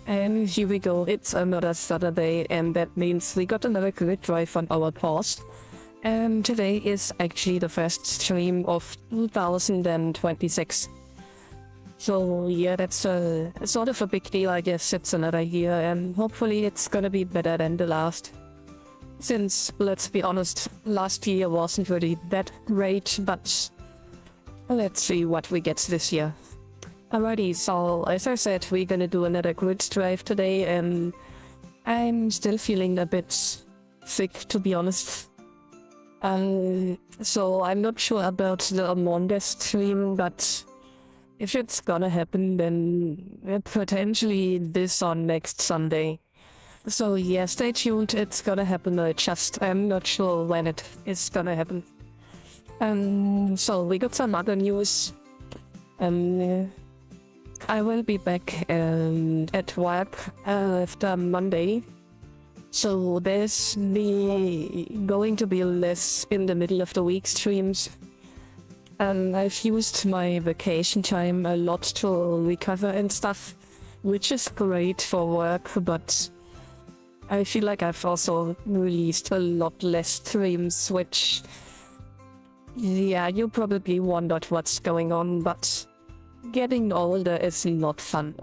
And here we go, it's another Saturday, and that means we got another good drive on our pause. And today is actually the first stream of 2026. So yeah, that's sort of a big deal, I guess. It's another year, and hopefully it's gonna be better than the last. Since, let's be honest, last year wasn't really that great, but let's see what we get this year. Alrighty, so as I said, we're gonna do another grid drive today, and I'm still feeling a bit sick, to be honest. So I'm not sure about the Among Us stream, but if it's gonna happen, then potentially this on next Sunday. So yeah, stay tuned, it's gonna happen, I'm not sure when it is gonna happen. So we got some other news. I will be back at work after Monday. So there's going to be less in the middle of the week streams. I've used my vacation time a lot to recover and stuff, which is great for work, but I feel like I've also released a lot less streams, which, yeah, you probably wondered what's going on, but getting older is not fun.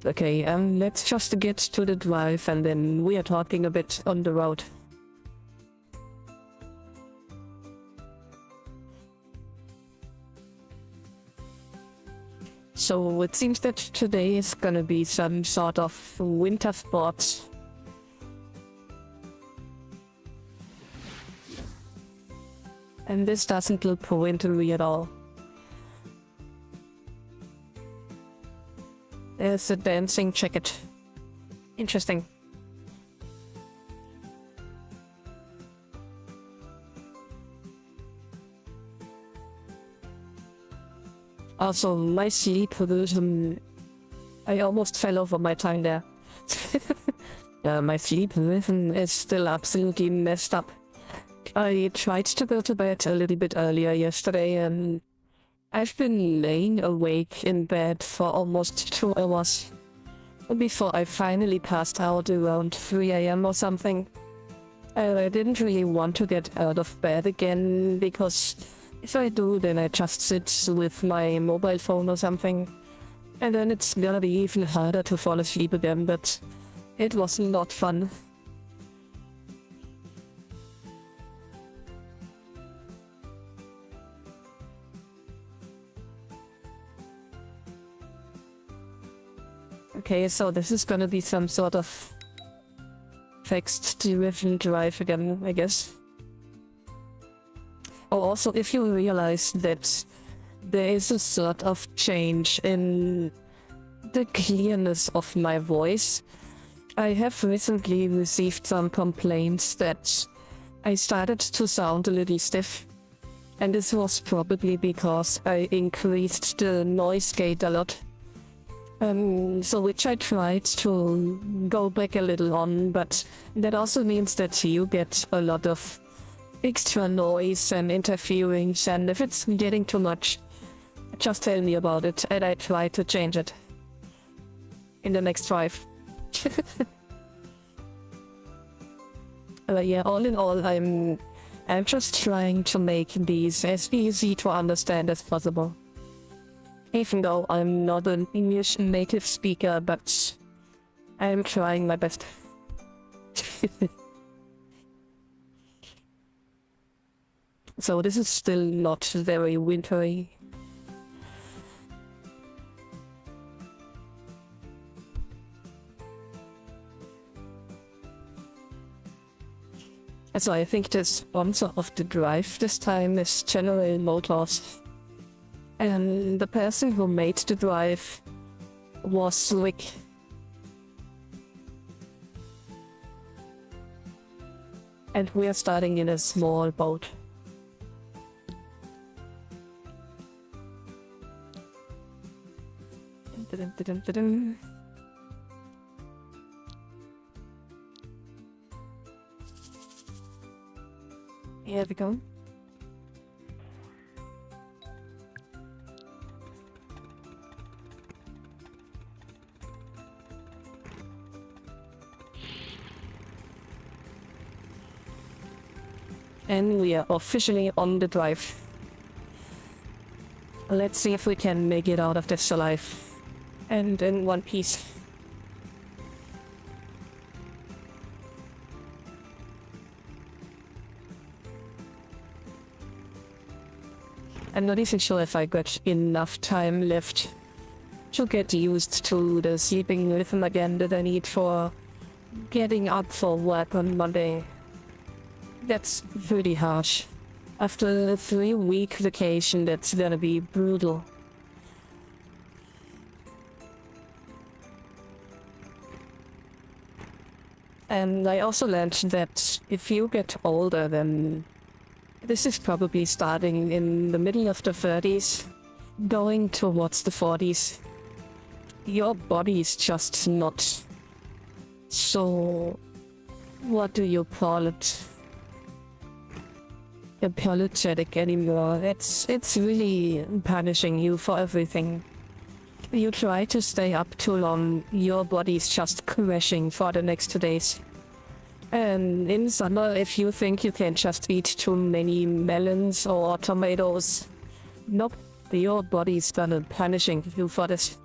Okay, let's just get to the drive, and then we are talking a bit on the road. So it seems that today is gonna be some sort of winter sport. And this doesn't look wintry at all. There's a dancing jacket. Interesting. Also, my sleep rhythm... I almost fell over my tongue there. My sleep rhythm is still absolutely messed up. I tried to go to bed a little bit earlier yesterday, and I've been laying awake in bed for almost 2 hours before I finally passed out around 3 AM or something. I didn't really want to get out of bed again, because if I do, then I just sit with my mobile phone or something, and then it's gonna be even harder to fall asleep again, but it was not fun. Okay, so this is gonna be some sort of text-driven drive again, I guess. Oh, also, if you realize that there is a sort of change in the clearness of my voice, I have recently received some complaints that I started to sound a little stiff. And this was probably because I increased the noise gate a lot. So which I tried to go back a little on, but that also means that you get a lot of extra noise and interference, and if it's getting too much, just tell me about it and I try to change it in the next drive. Yeah, all in all, I'm just trying to make these as easy to understand as possible. Even though I'm not an English native speaker, but I'm trying my best. So this is still not very wintry. So I think the sponsor of the drive this time is General Motors. And the person who made the drive was Rick. And we are starting in a small boat. Here we go. And we are officially on the drive. Let's see if we can make it out of this alive. And in one piece. I'm not even sure if I got enough time left to get used to the sleeping rhythm again that I need for getting up for work on Monday. That's pretty harsh. After a 3-week vacation, that's gonna be brutal. And I also learned that if you get older, then this is probably starting in the middle of the 30s, going towards the 40s. Your body is just not so, what do you call it? Apologetic anymore. It's really punishing you for everything. You try to stay up too long, your body's just crashing for the next 2 days. And in summer, if you think you can just eat too many melons or tomatoes, nope, your body's gonna punishing you for this.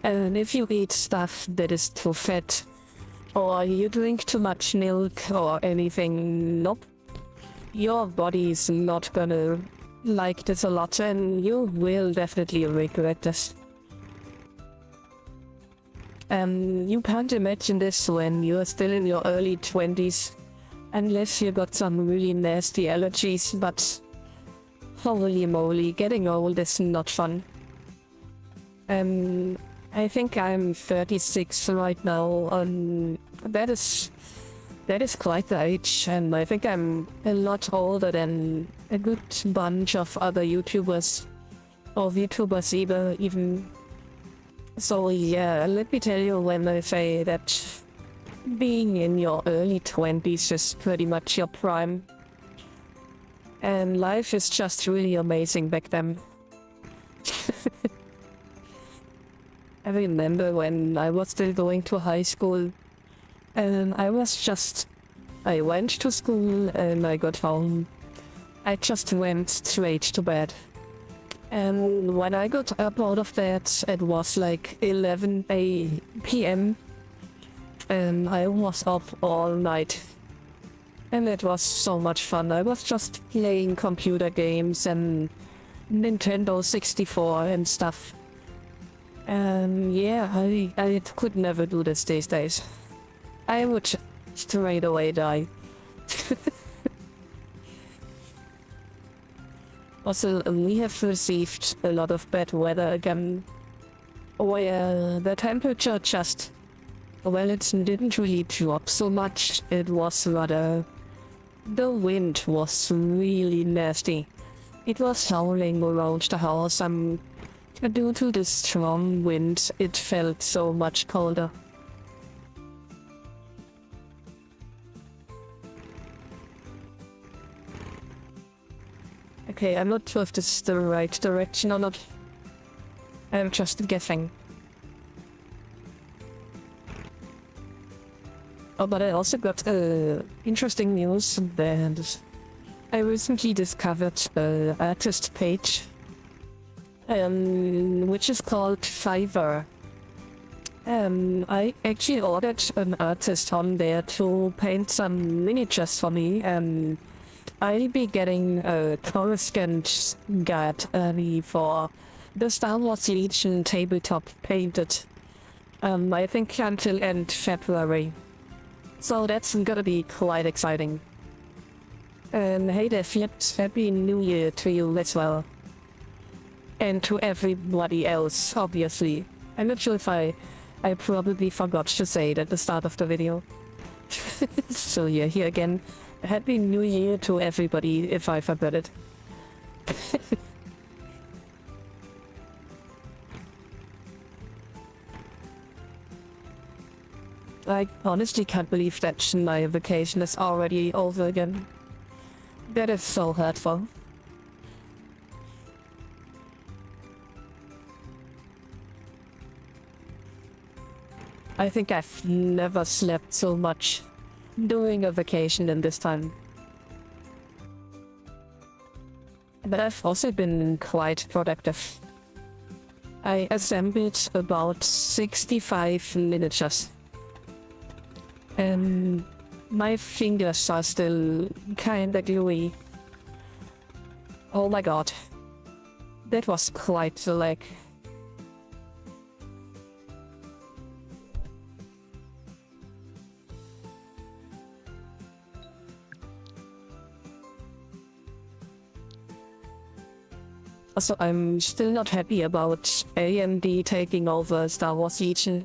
And if you eat stuff that is too fat, or you drink too much milk or anything, nope, your body's not gonna like this a lot, and you will definitely regret this. You can't imagine this when you're still in your early 20s, unless you got some really nasty allergies, but holy moly, getting old is not fun. I think I'm 36 right now, and that is quite the age, and I think I'm a lot older than a good bunch of other YouTubers, or VTubers even. So yeah, let me tell you when I say that being in your early 20s is pretty much your prime. And life is just really amazing back then. I remember when I was still going to high school, and I went to school and I got home. I just went straight to bed. And when I got up out of bed, it was like 11 p.m. and I was up all night. And it was so much fun. I was just playing computer games and Nintendo 64 and stuff. And yeah, I could never do this these days. I would straight away die. Also, we have received a lot of bad weather again, where the temperature just, well, it didn't really drop so much. It was rather, the wind was really nasty. It was howling around the house, and due to the strong wind, it felt so much colder. Okay, I'm not sure if this is the right direction or not. I'm just guessing. Oh, but I also got interesting news that I recently discovered an artist page, which is called Fiverr. I actually ordered an artist on there to paint some miniatures for me, and I'll be getting a Coruscant guide for the Star Wars Legion tabletop painted, I think until end February. So that's gonna be quite exciting. And hey there, Flips, Happy New Year to you as well. And to everybody else, obviously. I'm not sure if I probably forgot to say it at the start of the video. So yeah, here again. Happy New Year to everybody, if I forgot it. I honestly can't believe that my vacation is already over again. That is so hurtful. I think I've never slept so much during a vacation than this time. But I've also been quite productive. I assembled about 65 miniatures. And my fingers are still kinda gluey. Oh my god. That was quite a lag. Also, I'm still not happy about AMD taking over Star Wars Legion.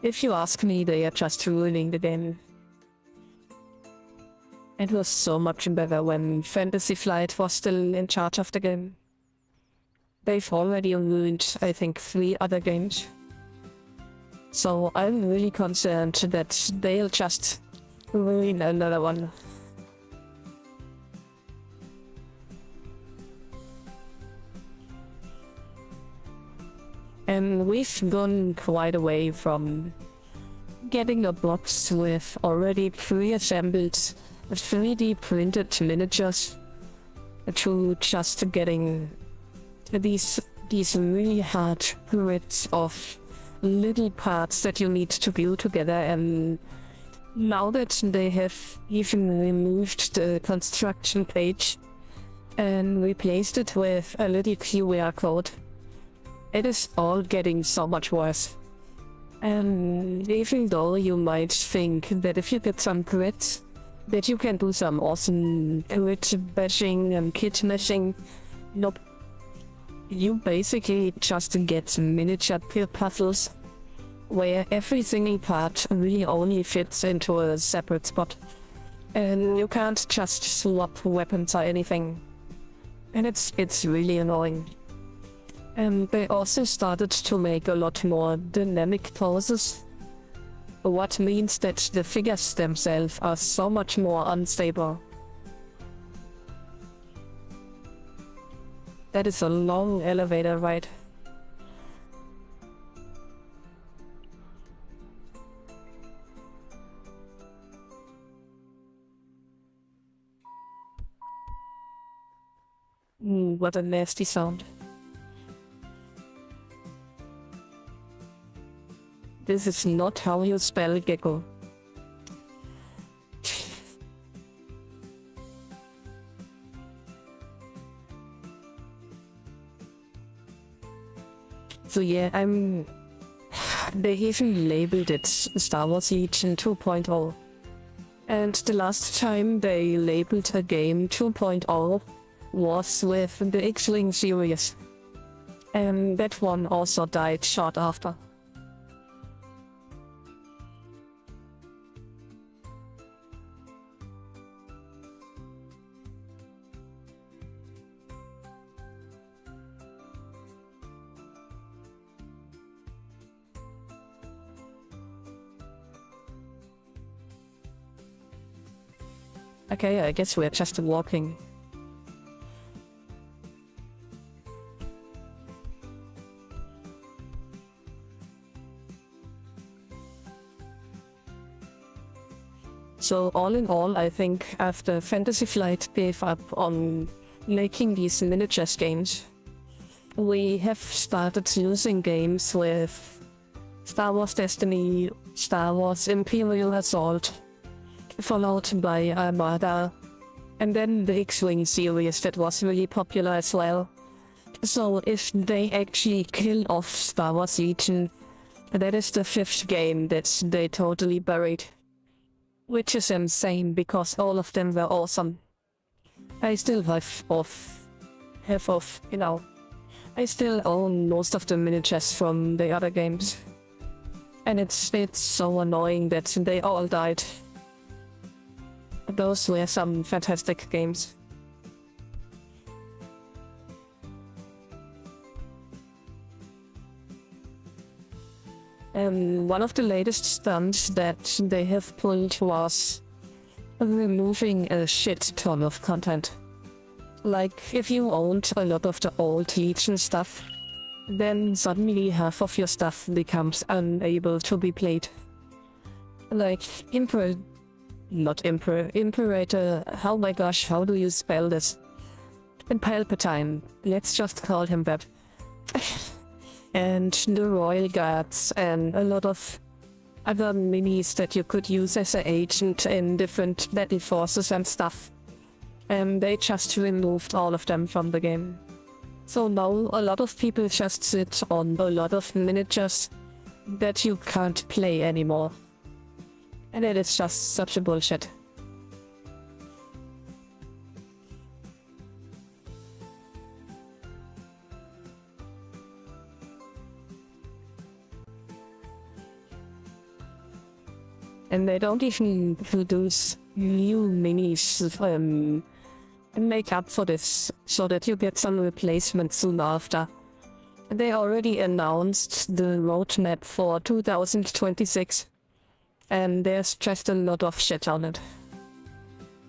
If you ask me, they are just ruining the game. It was so much better when Fantasy Flight was still in charge of the game. They've already ruined, I think, 3 other games. So I'm really concerned that they'll just ruin another one. And we've gone quite away from getting a box with already pre-assembled 3D printed miniatures to just getting these really hard grids of little parts that you need to glue together. And now that they have even removed the construction page and replaced it with a little QR code, it is all getting so much worse. And even though you might think that if you get some grids, that you can do some awesome grid bashing and kit meshing, nope. You basically just get miniature puzzles where every single part really only fits into a separate spot. And you can't just swap weapons or anything. And it's really annoying. And they also started to make a lot more dynamic poses, what means that the figures themselves are so much more unstable. That is a long elevator ride. What a nasty sound. This is not how you spell gecko. So yeah, they even labeled it Star Wars Legion 2.0. And the last time they labeled a game 2.0 was with the X-Wing series. And that one also died short after. Okay, I guess we're just walking. So all in all, I think after Fantasy Flight gave up on making these miniatures games, we have started using games with Star Wars Destiny, Star Wars Imperial Assault, followed by Armada, and then the X-Wing series that was really popular as well. So if they actually kill off Star Wars Legion, that is the 5th game that they totally buried. Which is insane because all of them were awesome. I still I still own most of the miniatures from the other games. And it's so annoying that they all died. Those were some fantastic games. One of the latest stunts that they have pulled was removing a shit ton of content. Like, if you owned a lot of the old Legion stuff, then suddenly half of your stuff becomes unable to be played. Like, Imperator, oh my gosh, how do you spell this? Palpatine, let's just call him that. And the Royal Guards, and a lot of other minis that you could use as an agent in different battle forces and stuff. And they just removed all of them from the game. So now a lot of people just sit on a lot of miniatures that you can't play anymore. And it is just such a bullshit. And they don't even produce new minis and make up for this, so that you get some replacement soon after. They already announced the roadmap for 2026, and there's just a lot of shit on it.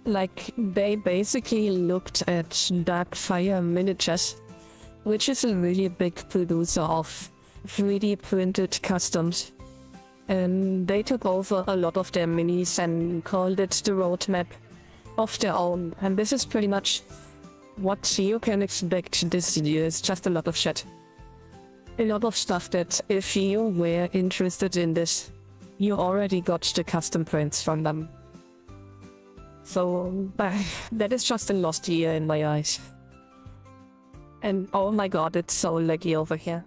Like, they basically looked at Darkfire Miniatures, which is a really big producer of 3D printed customs. And they took over a lot of their minis and called it the roadmap of their own. And this is pretty much what you can expect this year. It's just a lot of shit. A lot of stuff that if you were interested in this, you already got the custom prints from them. So that is just a lost year in my eyes. And oh my god, it's so laggy over here.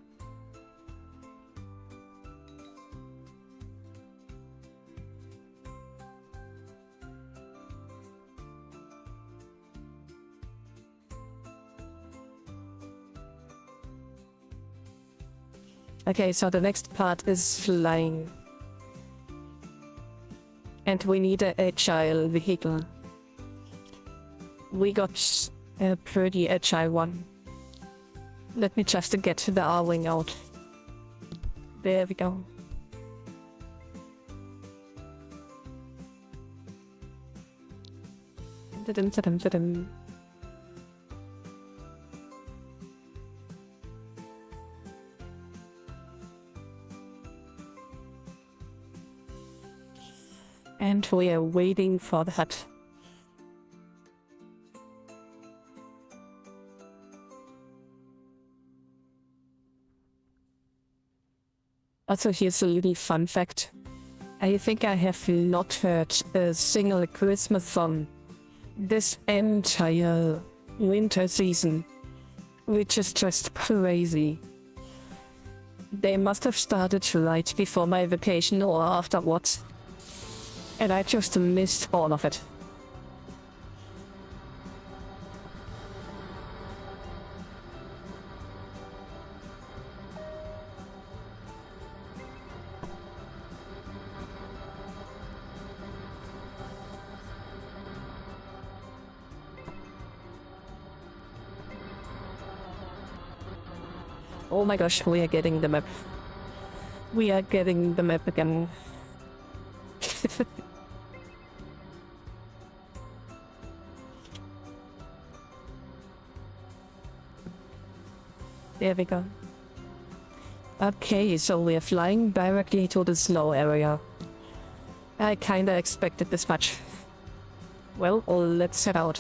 Okay, so the next part is flying. And we need an agile vehicle. We got a pretty agile one. Let me just get the R-wing out. There we go. Ta-dum. And we are waiting for that. Also, here's a little fun fact. I think I have not heard a single Christmas song this entire winter season, which is just crazy. They must have started right before my vacation or afterwards. And I just missed all of it. Oh my gosh, we are getting the map. We are getting the map again. There we go. Okay, so we are flying directly to the snow area. I kinda expected this much. Well, let's head out.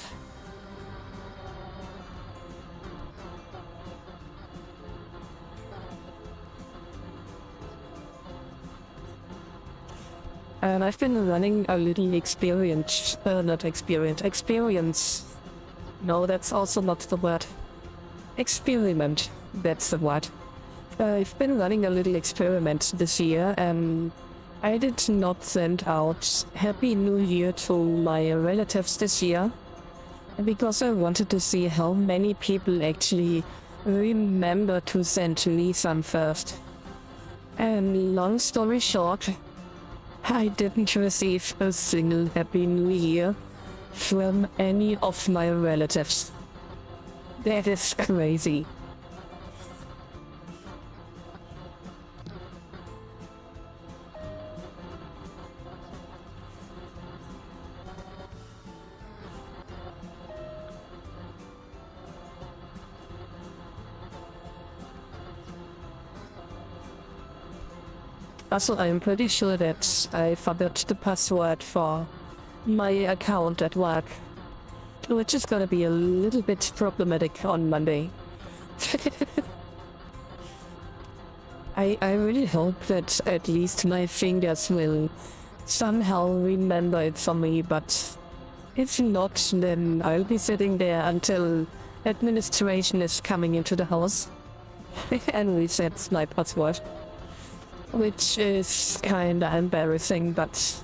And I've been running a little experience. No, that's also not the word. Experiment, that's the word. I've been running a little experiment this year, and I did not send out Happy New Year to my relatives this year, because I wanted to see how many people actually remember to send me some first. And long story short, I didn't receive a single Happy New Year from any of my relatives. That is crazy. Also, I'm pretty sure that I forgot the password for my account at work. which is gonna be a little bit problematic on Monday. I really hope that at least my fingers will somehow remember it for me, but if not, then I'll be sitting there until administration is coming into the house and resets my password, which is kinda embarrassing, but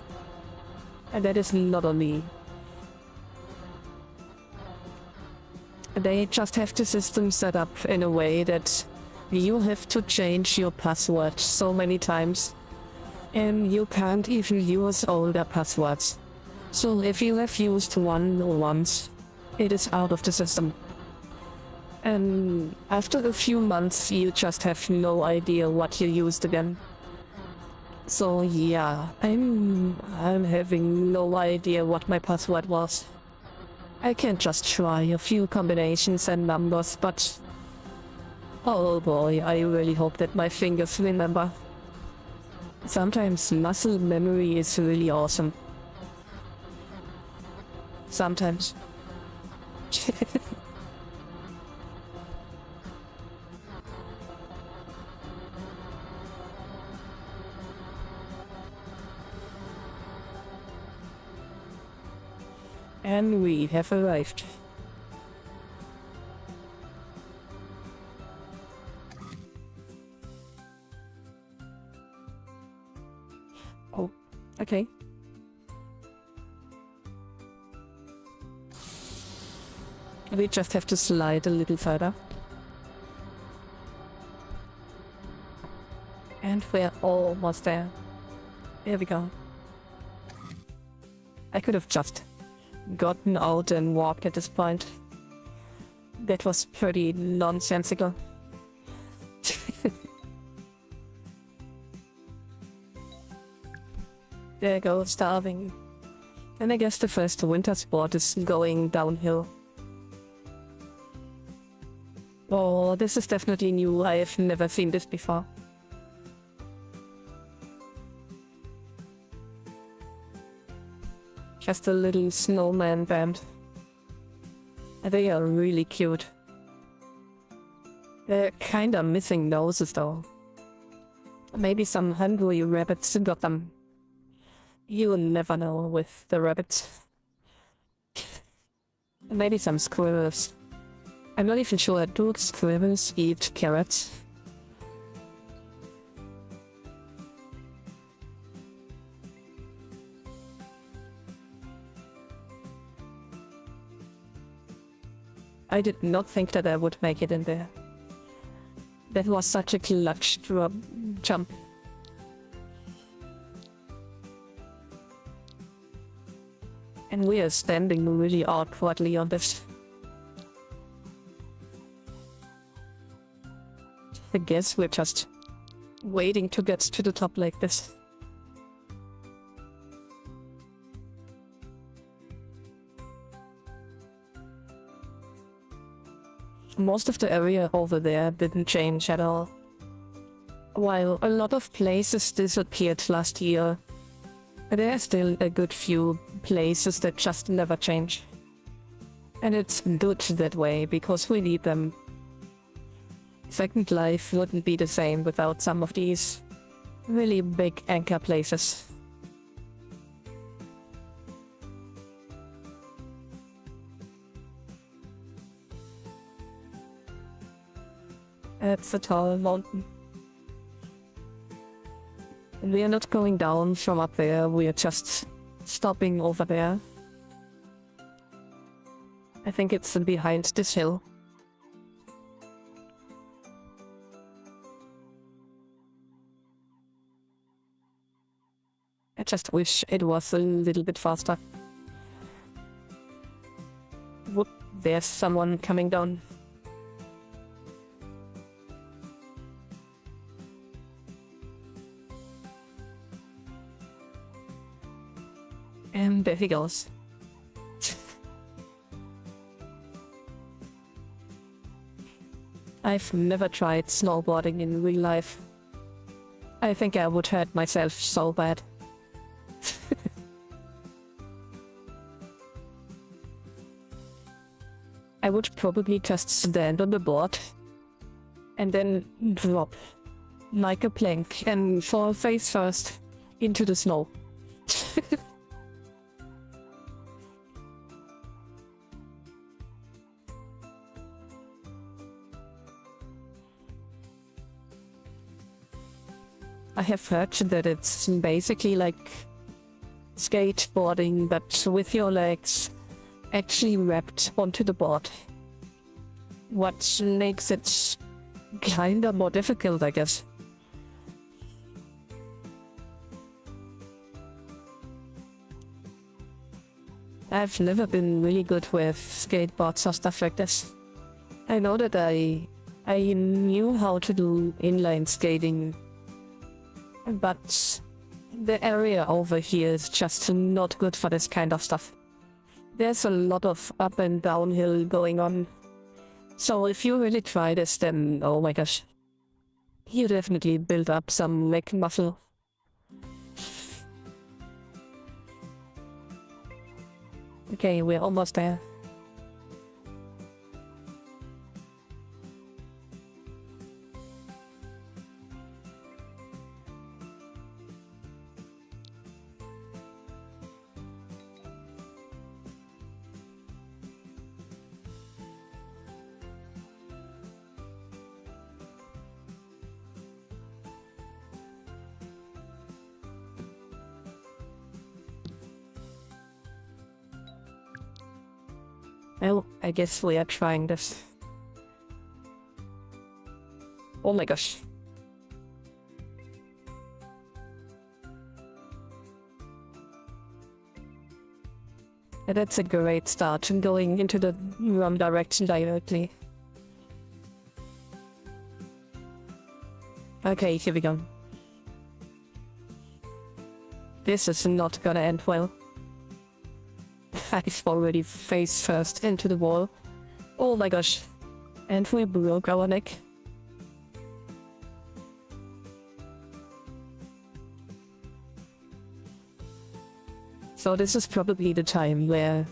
that is not on me. They just have the system set up in a way that you have to change your password so many times, and you can't even use older passwords. So if you have used one once, it is out of the system. And after a few months, you just have no idea what you used again. So yeah, I'm having no idea what my password was. I can just try a few combinations and numbers, but oh boy, I really hope that my fingers remember. Sometimes muscle memory is really awesome. Sometimes. And we have arrived. Oh, okay. We just have to slide a little further. And we're almost there. There we go. I could have just gotten out and walked at this point. That was pretty nonsensical. There goes starving. And I guess the first winter sport is going downhill. Oh, this is definitely new. I have never seen this before. Just a little snowman band. They are really cute. They're kinda missing noses though. Maybe some hungry rabbits got them. You'll never know with the rabbits. Maybe some squirrels. I'm not even sure, do squirrels eat carrots? I did not think that I would make it in there. That was such a clutch jump. And we are standing really awkwardly on this. I guess we're just waiting to get to the top like this. Most of the area over there didn't change at all. While a lot of places disappeared last year, there are still a good few places that just never change. And it's good that way, because we need them. Second Life wouldn't be the same without some of these really big anchor places. It's a tall mountain. We are not going down from up there, we are just stopping over there. I think it's behind this hill. I just wish it was a little bit faster. Whoop, there's someone coming down. And there he goes. I've never tried snowboarding in real life. I think I would hurt myself so bad. I would probably just stand on the board and then drop like a plank and fall face first into the snow. I have heard that it's basically like skateboarding, but with your legs actually wrapped onto the board. What makes it kinda more difficult, I guess. I've never been really good with skateboards or stuff like this. I know that I knew how to do inline skating, but the area over here is just not good for this kind of stuff. There's a lot of up and downhill going on. So if you really try this, then oh my gosh, you definitely build up some leg muscle. Okay, we're almost there. Well, I guess we are trying this. Oh my gosh. And that's a great start, going into the wrong direction directly. Okay, here we go. This is not gonna end well. I've already face first into the wall. Oh my gosh. And we broke our neck. So this is probably the time where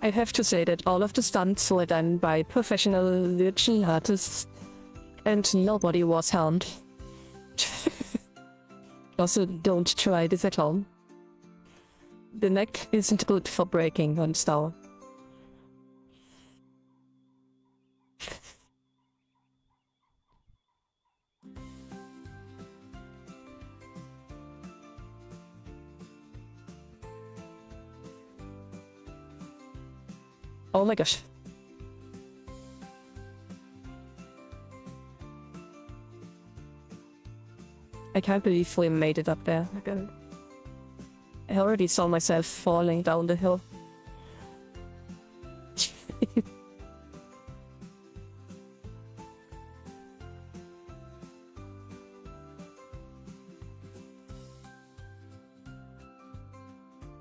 I have to say that all of the stunts were done by professional virtual artists and nobody was harmed. Also, don't try this at home. The neck isn't good for breaking on stone. Oh my gosh. I can't believe we made it up there again. I already saw myself falling down the hill.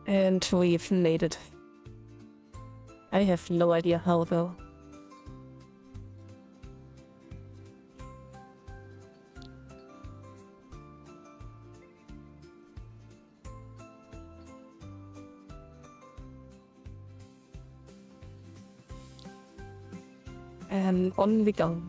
And we've made it. I have no idea how though. And on we go.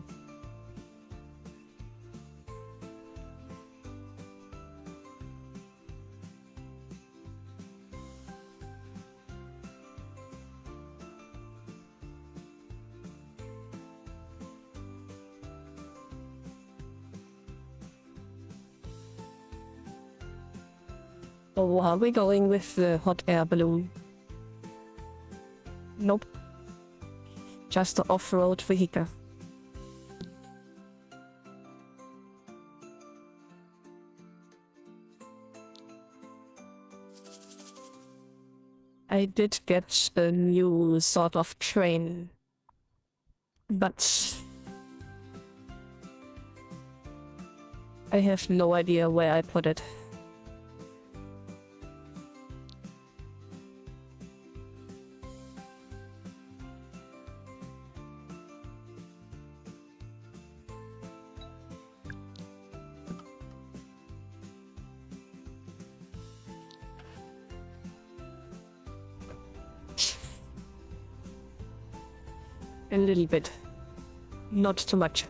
Oh, are we going with the hot air balloon? Nope. Just the off-road vehicle. I did get a new sort of train, but I have no idea where I put it. A little bit. Not too much.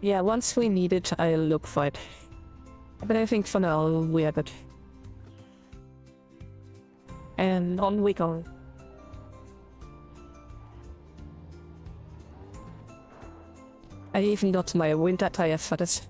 Yeah, once we need it, I'll look for it. But I think for now, we are good. And on we go. I even got my winter tires for this.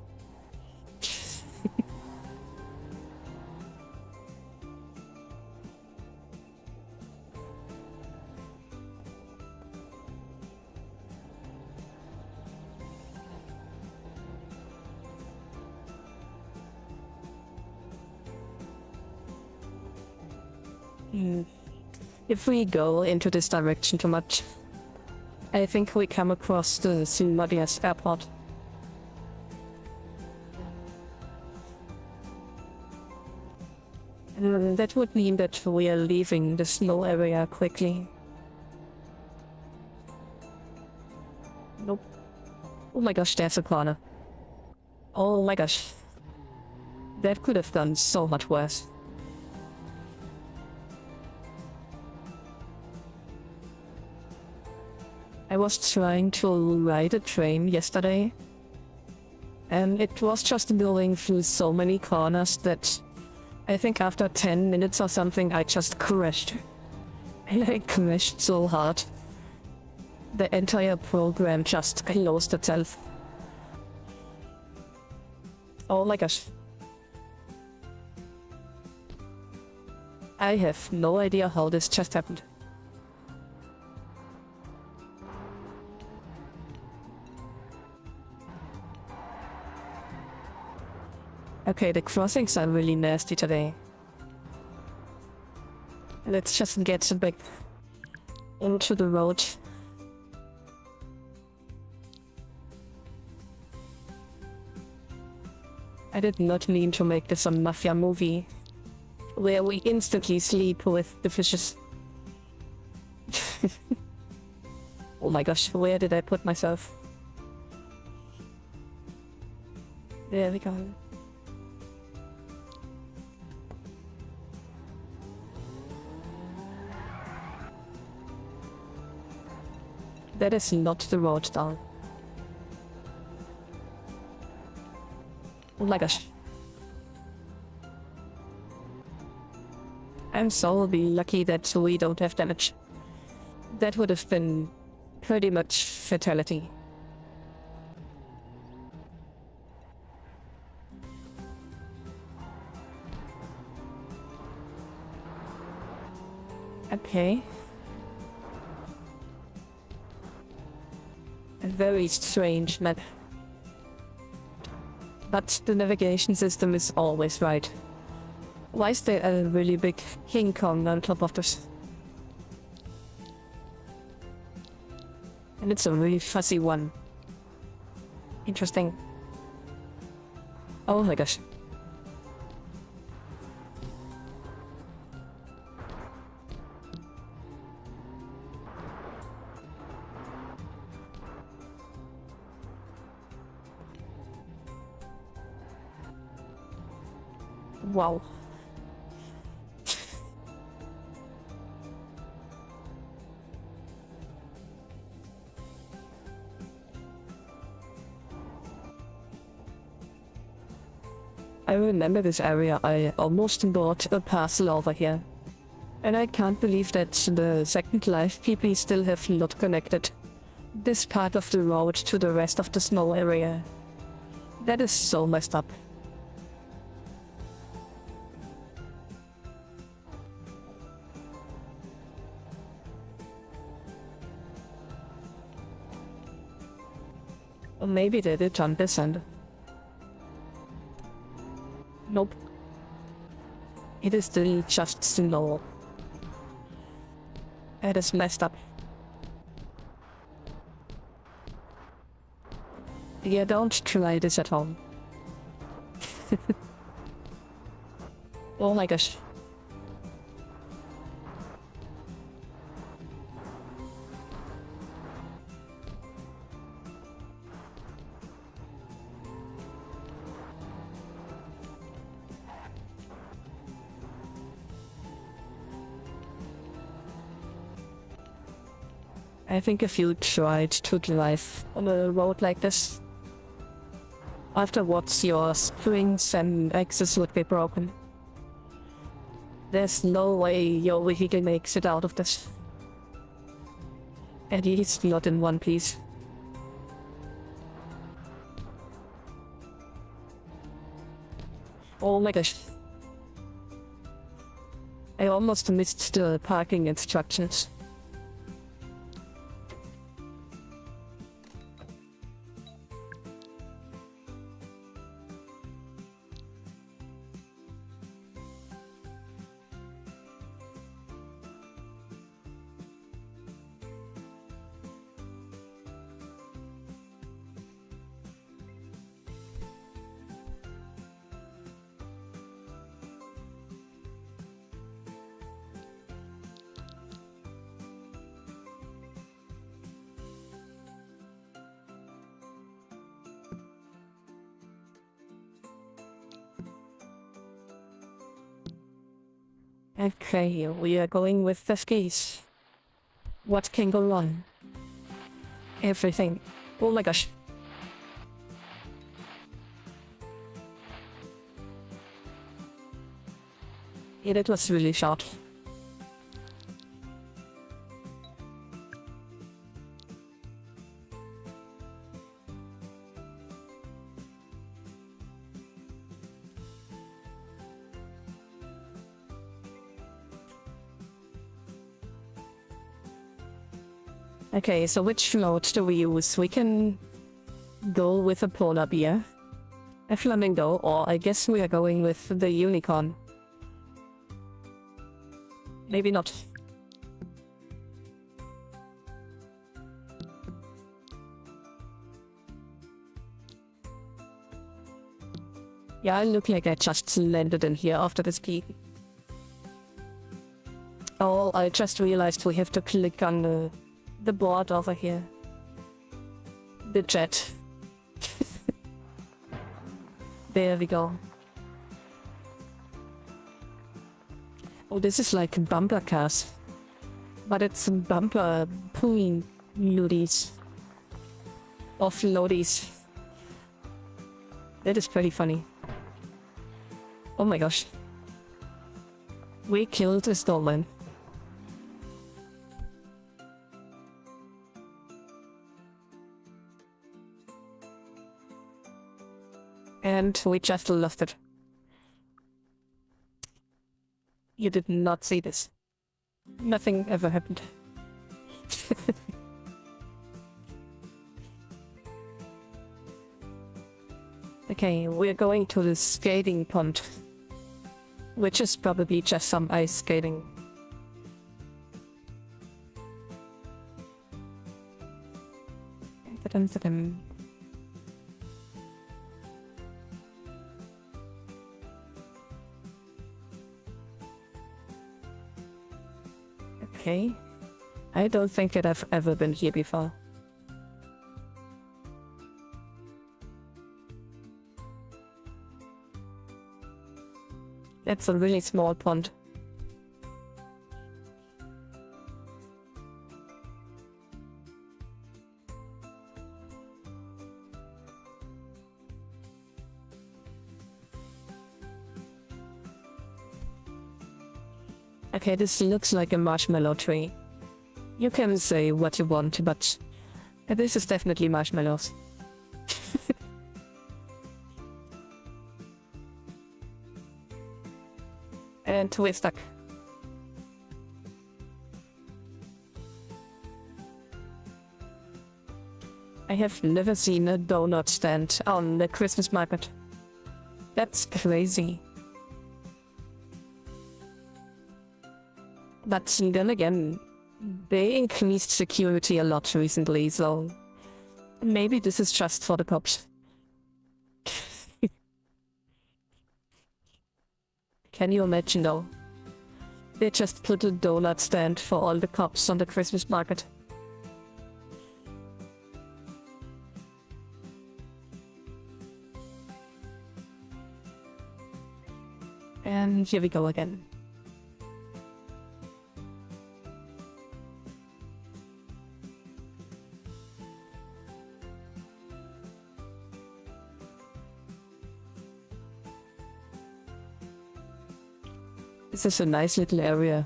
If we go into this direction too much, I think we come across the Simadias airport. And that would mean that we are leaving the snow area quickly. Nope. Oh my gosh, there's a corner. Oh my gosh. That could have done so much worse. I was trying to ride a train yesterday, and it was just going through so many corners that I think after 10 minutes or something I just crashed. And I crashed so hard. The entire program just closed itself. Oh my gosh. I have no idea how this just happened. Okay, the crossings are really nasty today. Let's just get back into the road. I did not mean to make this a mafia movie, where we instantly sleep with the fishes. Oh my gosh, where did I put myself? There we go. That is not the road down. Oh my gosh. I'm so lucky that we don't have damage. That would have been pretty much fatality. Okay. A very strange map. But the navigation system is always right. Why is there a really big King Kong on top of this? And it's a really fuzzy one. Interesting. Oh my gosh. Wow. I remember this area. I almost bought a parcel over here. And I can't believe that the Second Life people still have not connected this part of the road to the rest of the snow area. That is so messed up. Or maybe they did on this end. Nope. It is still just snow. It is messed up. Yeah, don't try this at home. Oh my gosh. I think if you tried to drive on a road like this, afterwards your springs and axles would be broken. There's no way your vehicle makes it out of this. At least not in one piece. Oh my gosh. I almost missed the parking instructions. Okay, we are going with the skis. What can go wrong? Everything. Oh my gosh. It was really short. Okay, so which float do we use? We can go with a polar bear, a flamingo, or I guess we are going with the unicorn. Maybe not. Yeah, I look like I just landed in here after this key. Oh, I just realized we have to click on the board over here. The jet. There we go. Oh, this is like bumper cars. But it's bumper pulling loadies. Offloadies. That is pretty funny. Oh my gosh. We killed a stolen. And we just lost it. You did not see this. Nothing ever happened. Okay, we're going to the skating pond. Which is probably just some ice skating. Ta-dum. Okay. I don't think that I've ever been here before. That's a really small pond. Okay, this looks like a marshmallow tree. You can say what you want, but this is definitely marshmallows. And we're stuck. I have never seen a donut stand on the Christmas market. That's crazy. But then again, they increased security a lot recently, so maybe this is just for the cops. Can you imagine though? They just put a donut stand for all the cops on the Christmas market. And here we go again. This is a nice little area.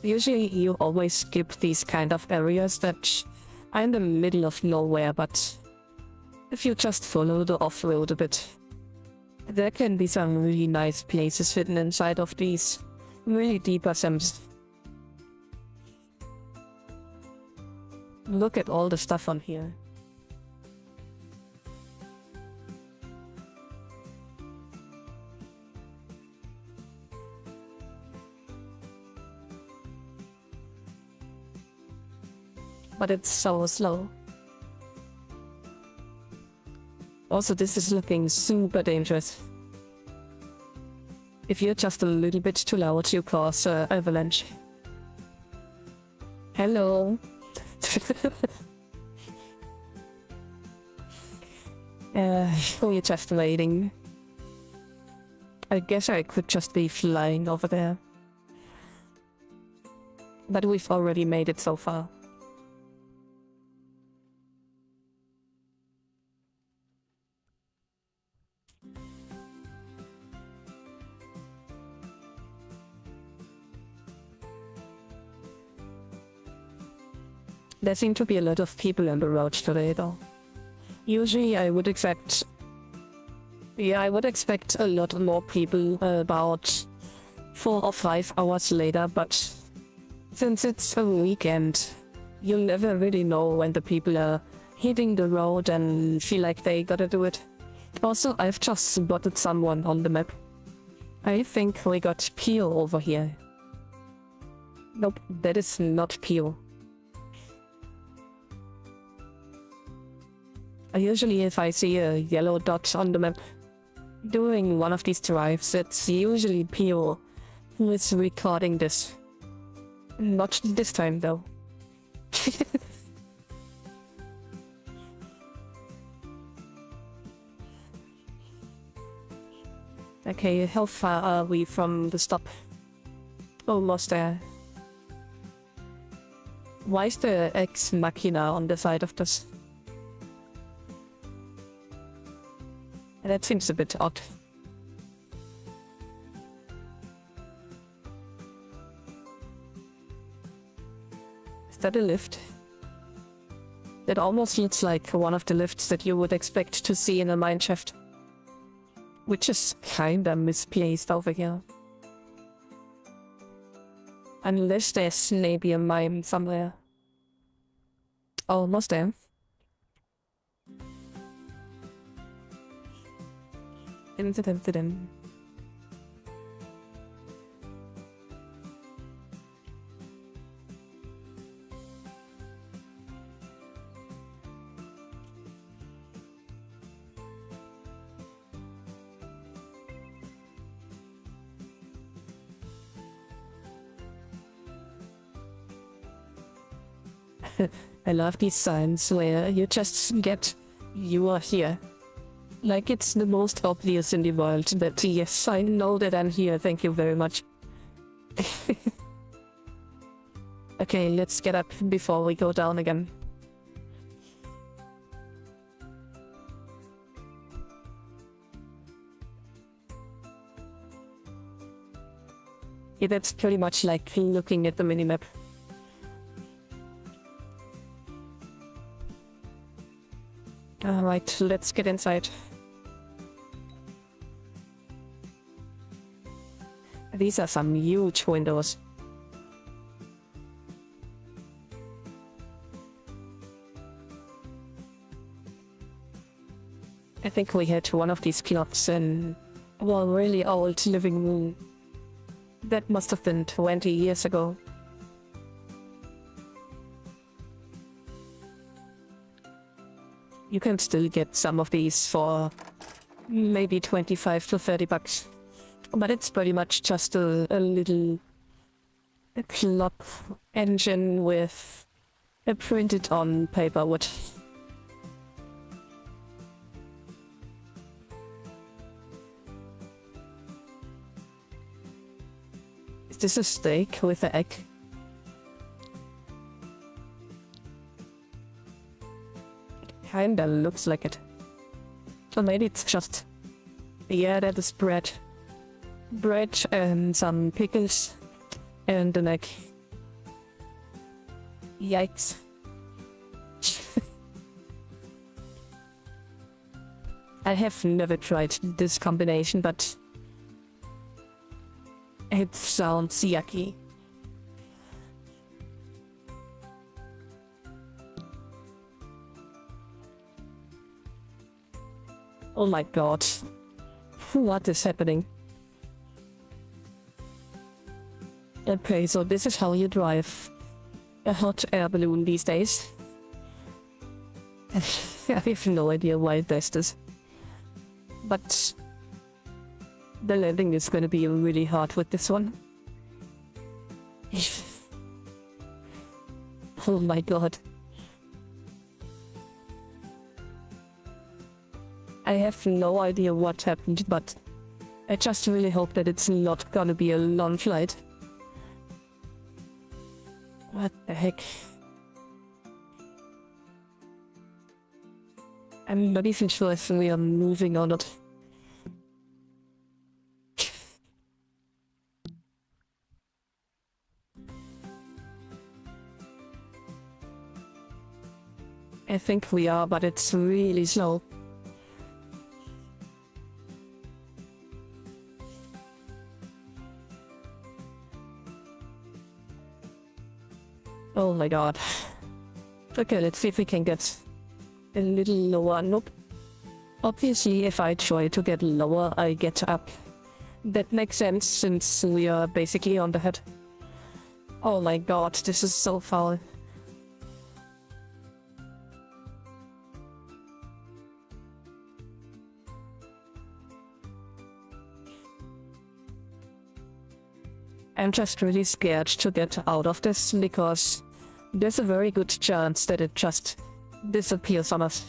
Usually you always skip these kind of areas that are in the middle of nowhere, but if you just follow the off-road a bit, there can be some really nice places hidden inside of these really deep sims. Look at all the stuff on here. But it's so slow. Also, this is looking super dangerous. If you're just a little bit too loud, you cause avalanche. Hello. We're just waiting. I guess I could just be flying over there. But we've already made it so far. There seem to be a lot of people on the road today, though. Usually I would expect... Yeah, I would expect a lot more people about 4 or 5 hours later, but since it's a weekend, you'll never really know when the people are hitting the road and feel like they gotta do it. Also, I've just spotted someone on the map. I think we got Peel over here. Nope, that is not Peel. Usually if I see a yellow dot on the map doing one of these drives, it's usually Peel who is recording this. Not this time though. Okay, how far are we from the stop? Almost there. Why is the Ex Machina on the side of this? That seems a bit odd. Is that a lift? That almost looks like one of the lifts that you would expect to see in a mineshaft. Which is kinda misplaced over here. Unless there's maybe a mine somewhere. Almost there. Incident. I love these signs where you just get, you are here. Like it's the most obvious in the world that yes, I know that I'm here, thank you very much. Okay, let's get up before we go down again. Yeah, that's pretty much like looking at the minimap. Alright, let's get inside. These are some huge windows. I think we had one of these clocks in a really old living room. That must have been 20 years ago. You can still get some of these for maybe 25 to 30 bucks. But it's pretty much just a little clock engine with a printed on paper wood. Is this a steak with an egg? Kinda looks like it. Or maybe it's just... Yeah, that is bread. bread and some pickles and an egg. Yikes. I have never tried this combination, but it sounds yucky. Oh my god. What is happening? Okay, so this is how you drive a hot air balloon these days. I have no idea why it does this. But the landing is gonna be really hard with this one. Oh my god. I have no idea what happened, but I just really hope that it's not gonna be a long flight. What the heck? I'm not even sure if we are moving or not. I think we are, but it's really slow. Oh my god. Okay, let's see if we can get a little lower. Nope. Obviously, if I try to get lower, I get up. That makes sense since we are basically on the head. Oh my god, this is so foul. I'm just really scared to get out of this because there's a very good chance that it just disappears on us.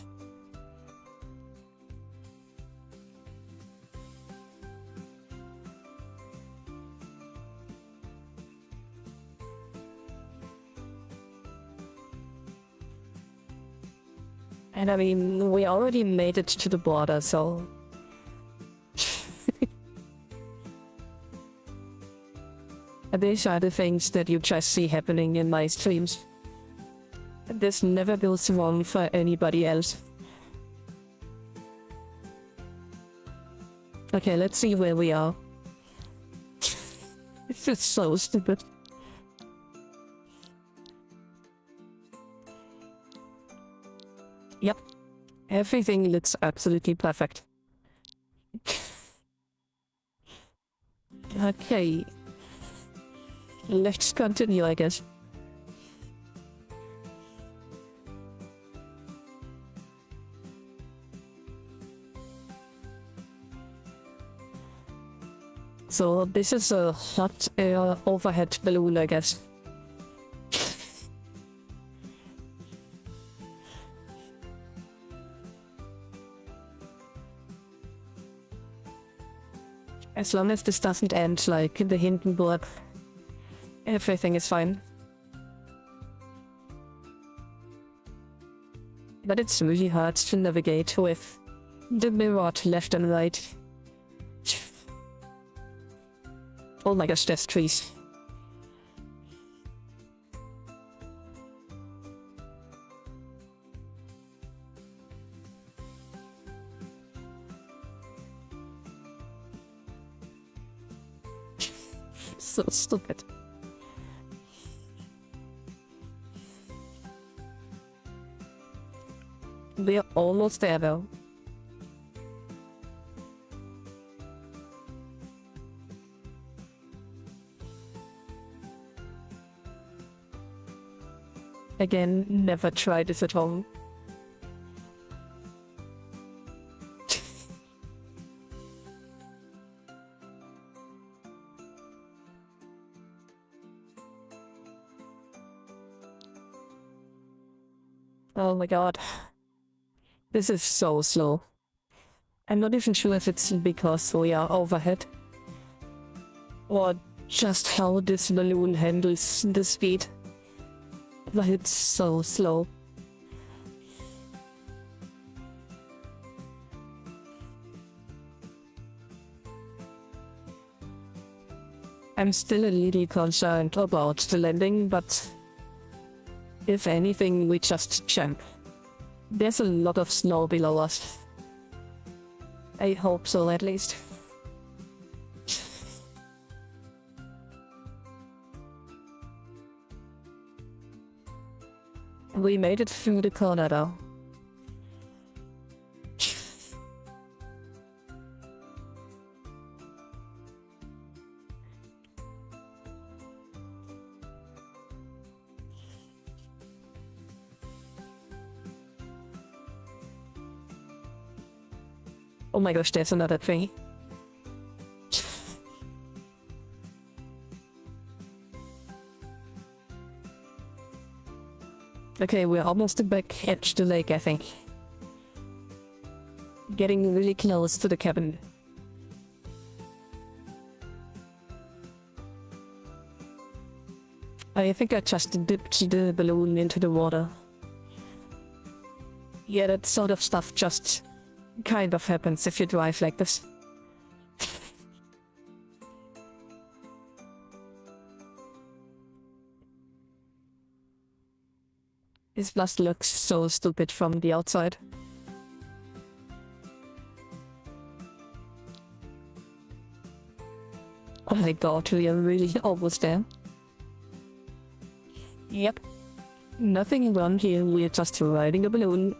And I mean, we already made it to the border, so... These are the things that you just see happening in my streams. This never goes wrong for anybody else. Okay, let's see where we are. It's just so stupid. Yep. Everything looks absolutely perfect. Okay. Let's continue, I guess. So this is a hot air overhead balloon, I guess. As long as this doesn't end like in the Hindenburg, everything is fine. But it's really hard to navigate with the mirror to left and right. Oh my gosh, there's trees. So stupid. We're almost there though. Again, never try this at home. Oh my god. This is so slow. I'm not even sure if it's because we are overhead or just how this balloon handles the speed. But it's so slow. I'm still a little concerned about the landing, but if anything, we just jump. There's a lot of snow below us. I hope so, at least. We made it through the corner though. Oh my gosh, there's another thing. Okay, we're almost back at the lake, I think. Getting really close to the cabin. I think I just dipped the balloon into the water. Yeah, that sort of stuff just kind of happens if you drive like this. This bus looks so stupid from the outside. Oh my god, we are really almost there. Yep. Nothing wrong here, we're just riding a balloon.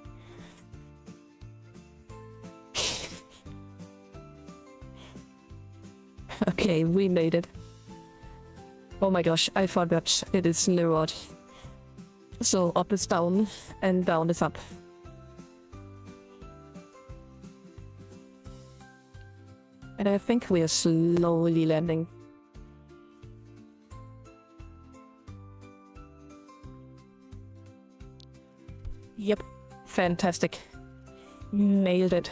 Okay, we made it. Oh my gosh, I forgot it is mirrored. So up is down, and down is up. And I think we are slowly landing. Yep, fantastic. Nailed it.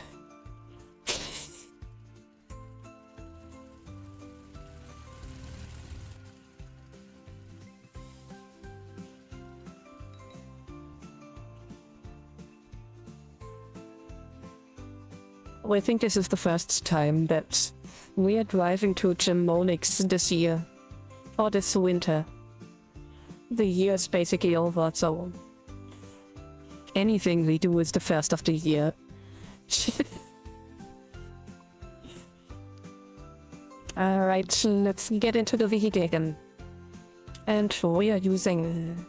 I think this is the first time that we are driving to Gemonix this year. Or this winter. The year is basically over, so anything we do is the first of the year. Alright, let's get into the vehicle again. And we are using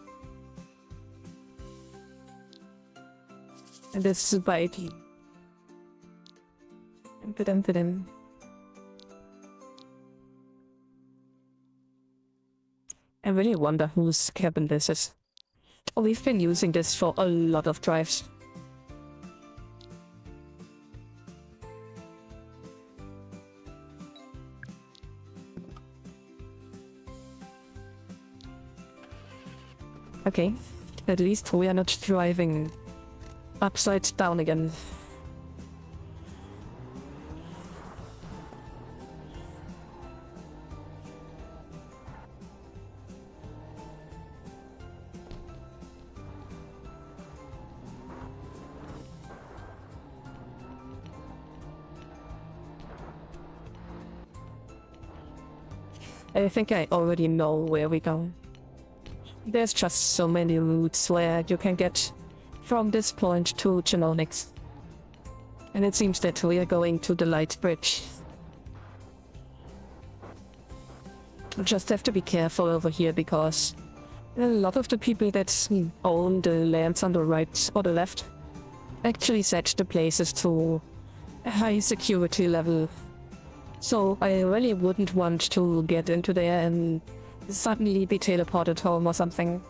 this bike. I really wonder whose cabin this is. We've been using this for a lot of drives. Okay, at least we are not driving upside down again. I think I already know where we go. There's just so many routes where you can get from this point to Gemonix. And it seems that we are going to the light bridge. Just have to be careful over here because a lot of the people that own the lands on the right or the left actually set the places to a high security level. So I really wouldn't want to get into there and suddenly be teleported home or something.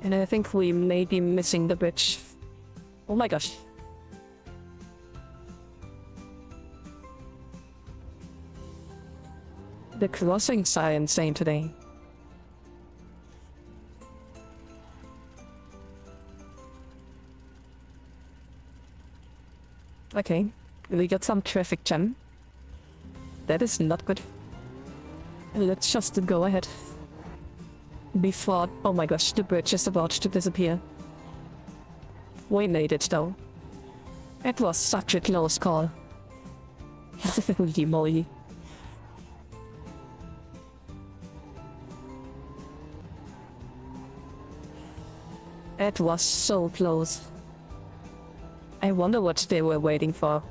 And I think we may be missing the bridge. Oh my gosh. The crossings are insane today. Okay, we got some traffic jam. That is not good. Let's just go ahead. Before, oh my gosh, the bridge is about to disappear. We made it though. It was such a close call. Holy moly. It was so close. I wonder what they were waiting for.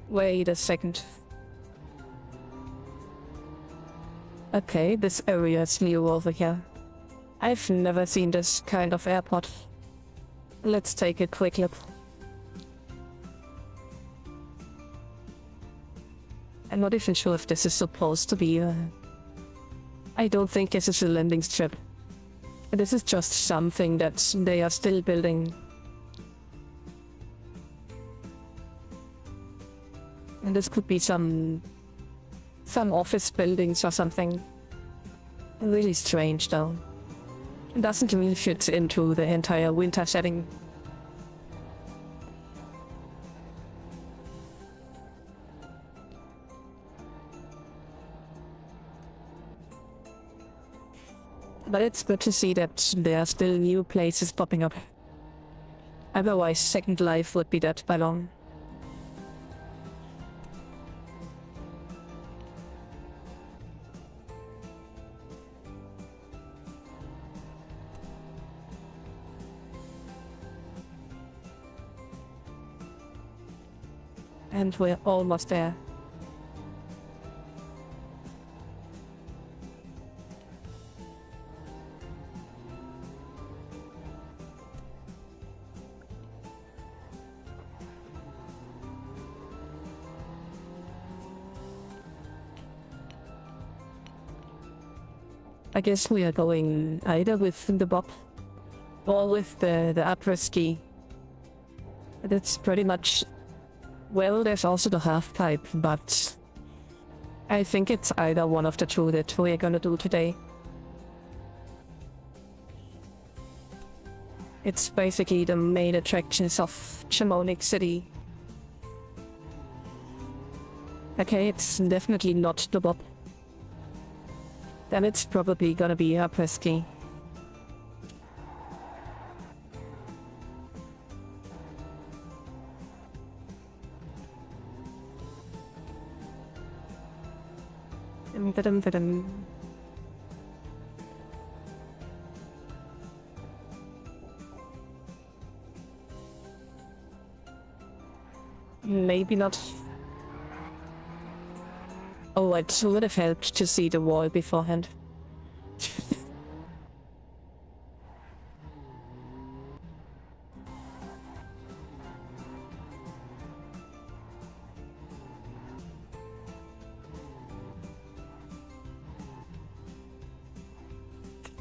Wait a second. Okay, this area is new over here. I've never seen this kind of airport. Let's take a quick look. I'm not even sure if this is supposed to be I don't think this is a landing strip. This is just something that they are still building. And this could be some office buildings or something. Really strange though. It doesn't really fit into the entire winter setting. But it's good to see that there are still new places popping up. Otherwise, Second Life would be dead by long. And we're almost there. I guess we are going either with the bob or with the après-ski. That's pretty much... Well, there's also the half-pipe, but I think it's either one of the two that we're gonna do today. It's basically the main attractions of Chamonix City. Okay, it's definitely not the bob. Then it's probably gonna be après-ski. Maybe not. Oh, it would have helped to see the wall beforehand.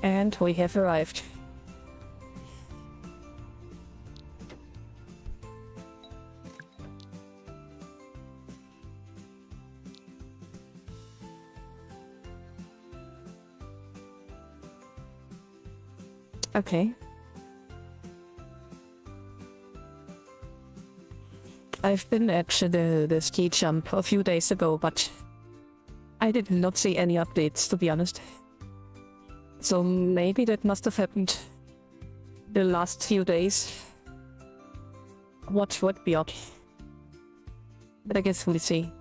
And we have arrived. Okay. I've been at the ski jump a few days ago, but I did not see any updates, to be honest. So maybe that must have happened the last few days. What would be up? But I guess we'll see.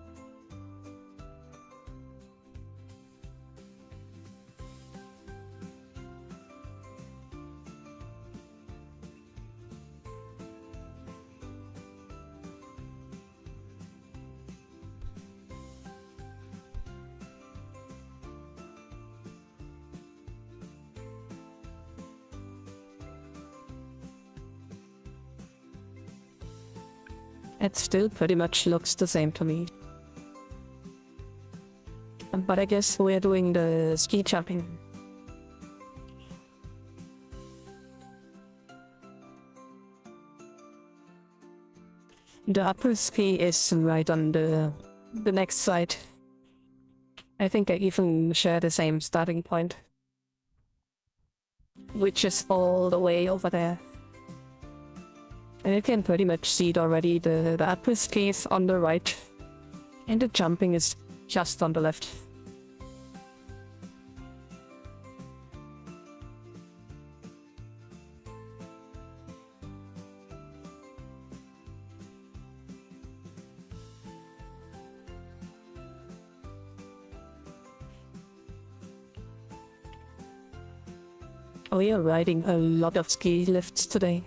It still pretty much looks the same to me. But I guess we're doing the ski jumping. The upper ski is right on the next side. I think I even share the same starting point, which is all the way over there. And you can pretty much see it already, the upper ski is on the right. And the jumping is just on the left. We are riding a lot of ski lifts today.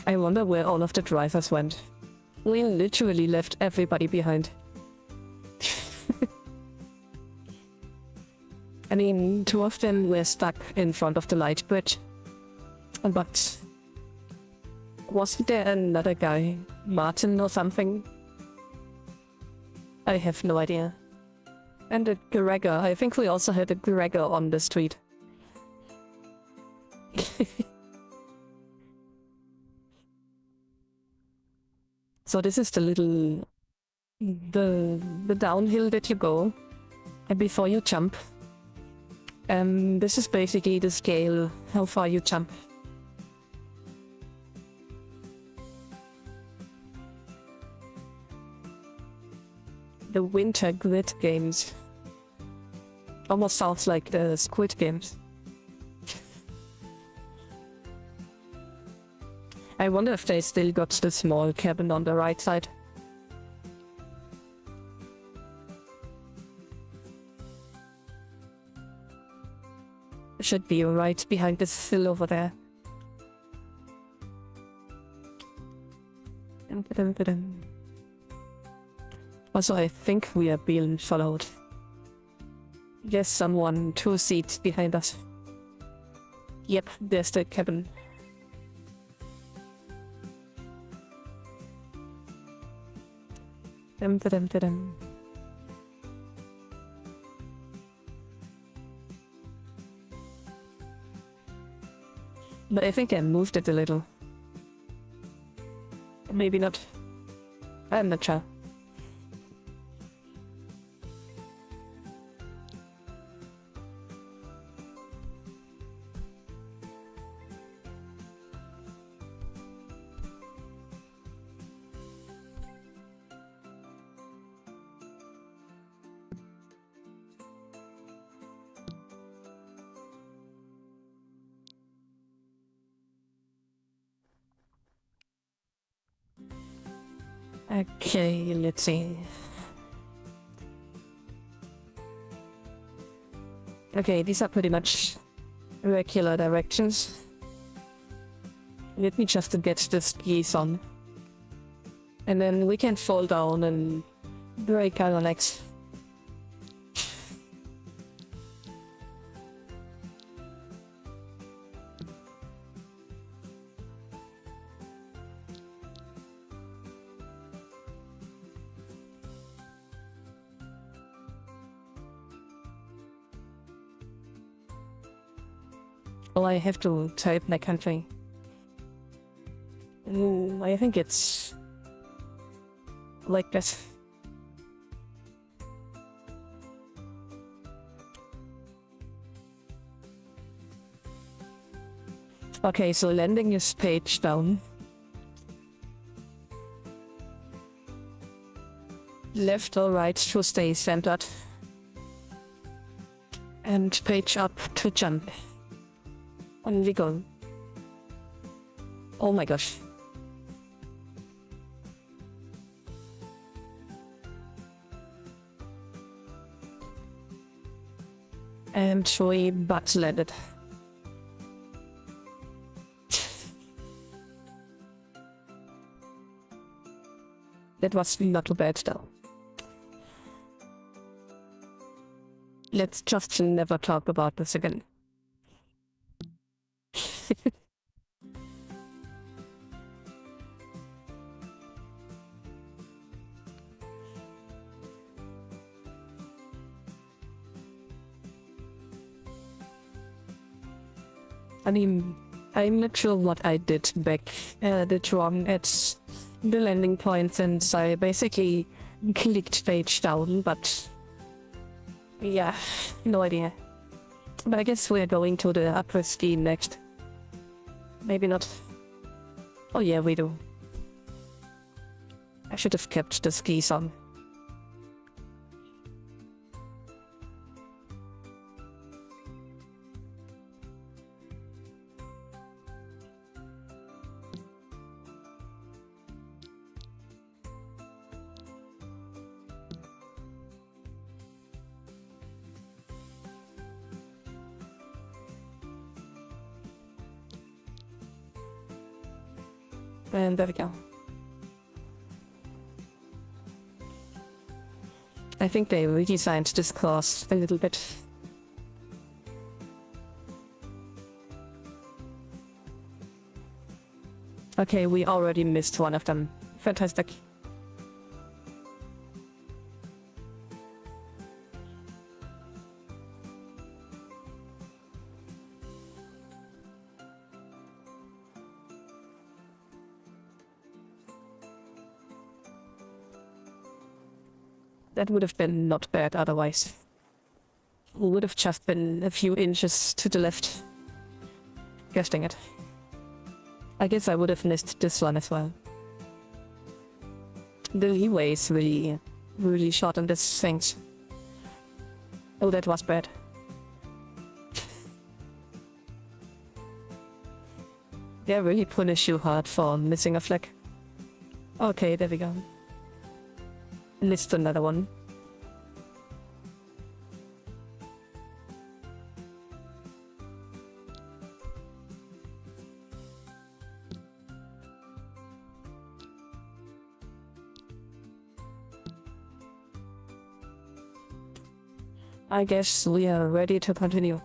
I wonder where all of the drivers went. We literally left everybody behind. I mean, two of them were stuck in front of the light bridge. But wasn't there another guy, Martin or something? I have no idea. And a Gregor. I think we also had a Gregor on the street. So this is the little... the downhill that you go before you jump. And this is basically the scale, how far you jump. The Winter Grid Games. Almost sounds like the Squid Games. I wonder if they still got the small cabin on the right side. Should be right behind this hill over there. Also, I think we are being followed. Yes, someone 2 seats behind us. Yep, there's the cabin. But I think I moved it a little. Maybe not. I'm not sure. Okay, let's see. Okay, these are pretty much regular directions. Let me just get the skis on. And then we can fall down and break our legs. Oh, I have to type my country. I think it's like this. Okay, so landing is page down. Left or right to stay centered. And page up to jump. On we go. Oh my gosh. And we butt landed. That was not too bad though. Let's just never talk about this again. I mean, I'm not sure what I did back did wrong at the landing point, since I basically clicked page down, but yeah, no idea. But I guess we're going to the upper ski next. Maybe not. Oh yeah, we do. I should have kept the skis on. And there we go. I think they redesigned this class a little bit. Okay, we already missed one of them. Fantastic. That would have been not bad otherwise. We would have just been a few inches to the left. Guessing it. I guess I would have missed this one as well. The leeway is really short on this thing. Oh, that was bad. They really punish you hard for missing a flag. Okay, there we go. Missed another one. I guess we are ready to continue.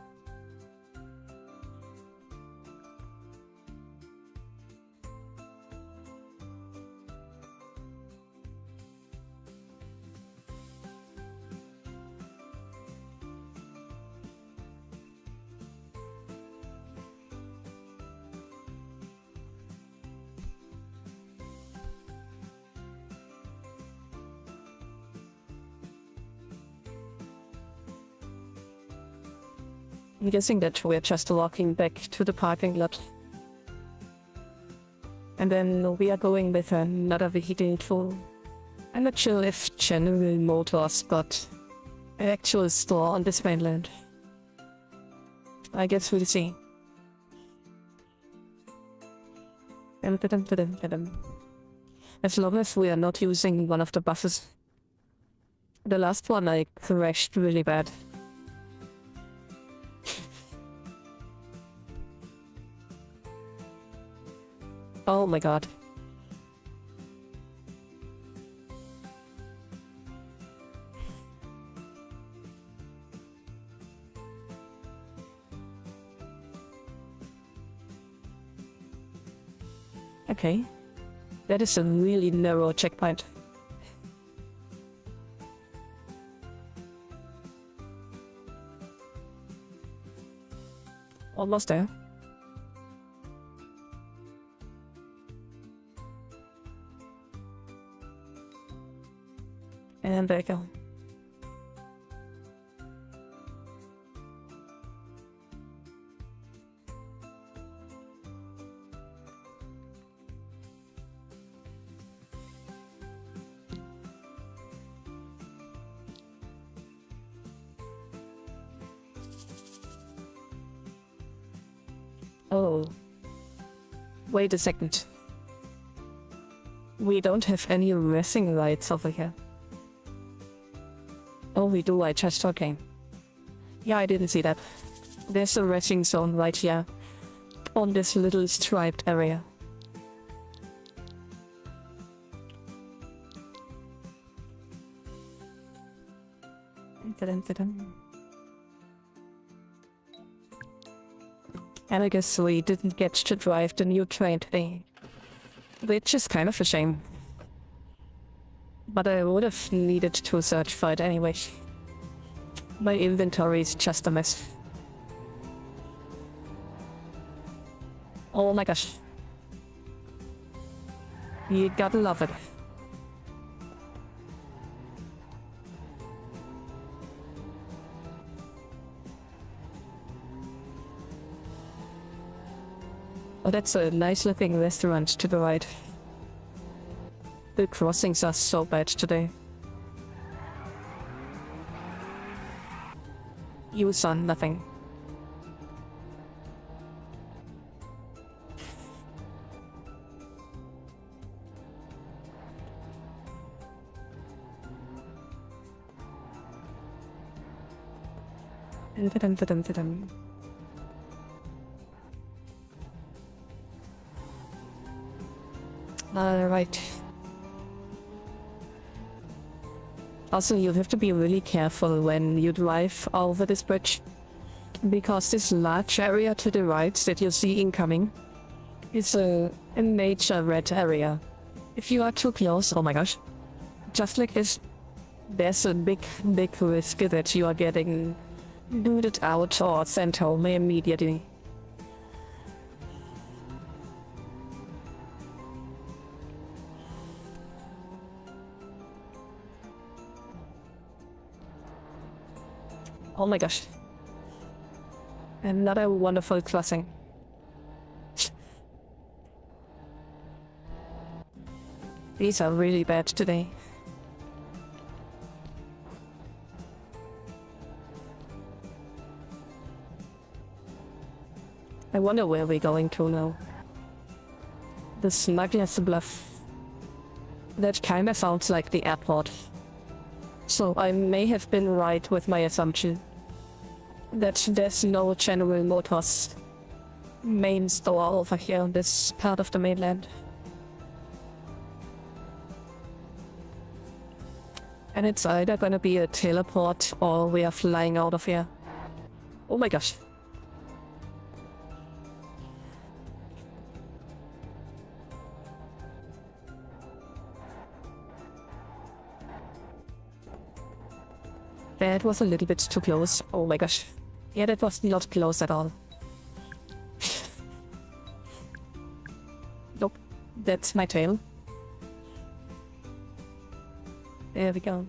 I'm guessing that we're just walking back to the parking lot. And then we are going with another vehicle. I'm not sure if General Motors got an actual store on this mainland. I guess we'll see. As long as we are not using one of the buses. The last one I crashed really bad. Oh my god. Okay. That is a really narrow checkpoint. Almost there. And there you go. Oh. Wait a second. We don't have any racing lights over here. Oh, we do, I just okay. Yeah, I didn't see that. There's a racing zone right here. On this little striped area. And I guess we didn't get to drive the new train today. Which is kind of a shame. But I would have needed to search for it anyway. My inventory is just a mess. Oh my gosh. You gotta love it. Oh, that's a nice looking restaurant to the right. The crossings are so bad today. You saw nothing. Alright. Also, you have to be really careful when you drive over this bridge, because this large area to the right that you see incoming is a nature red area. If you are too close, oh my gosh, just like this, there's a big risk that you are getting booted out or sent home immediately. Oh my gosh. Another wonderful crossing. These are really bad today. I wonder where we're going to now. The Smuggler's Bluff. That kinda sounds like the airport. So I may have been right with my assumption that there's no General Motors main store over here on this part of the mainland. And it's either gonna be a teleport or we are flying out of here. Oh my gosh. That was a little bit too close. Oh my gosh. Yeah, that was not close at all. Nope. That's my tail. There we go.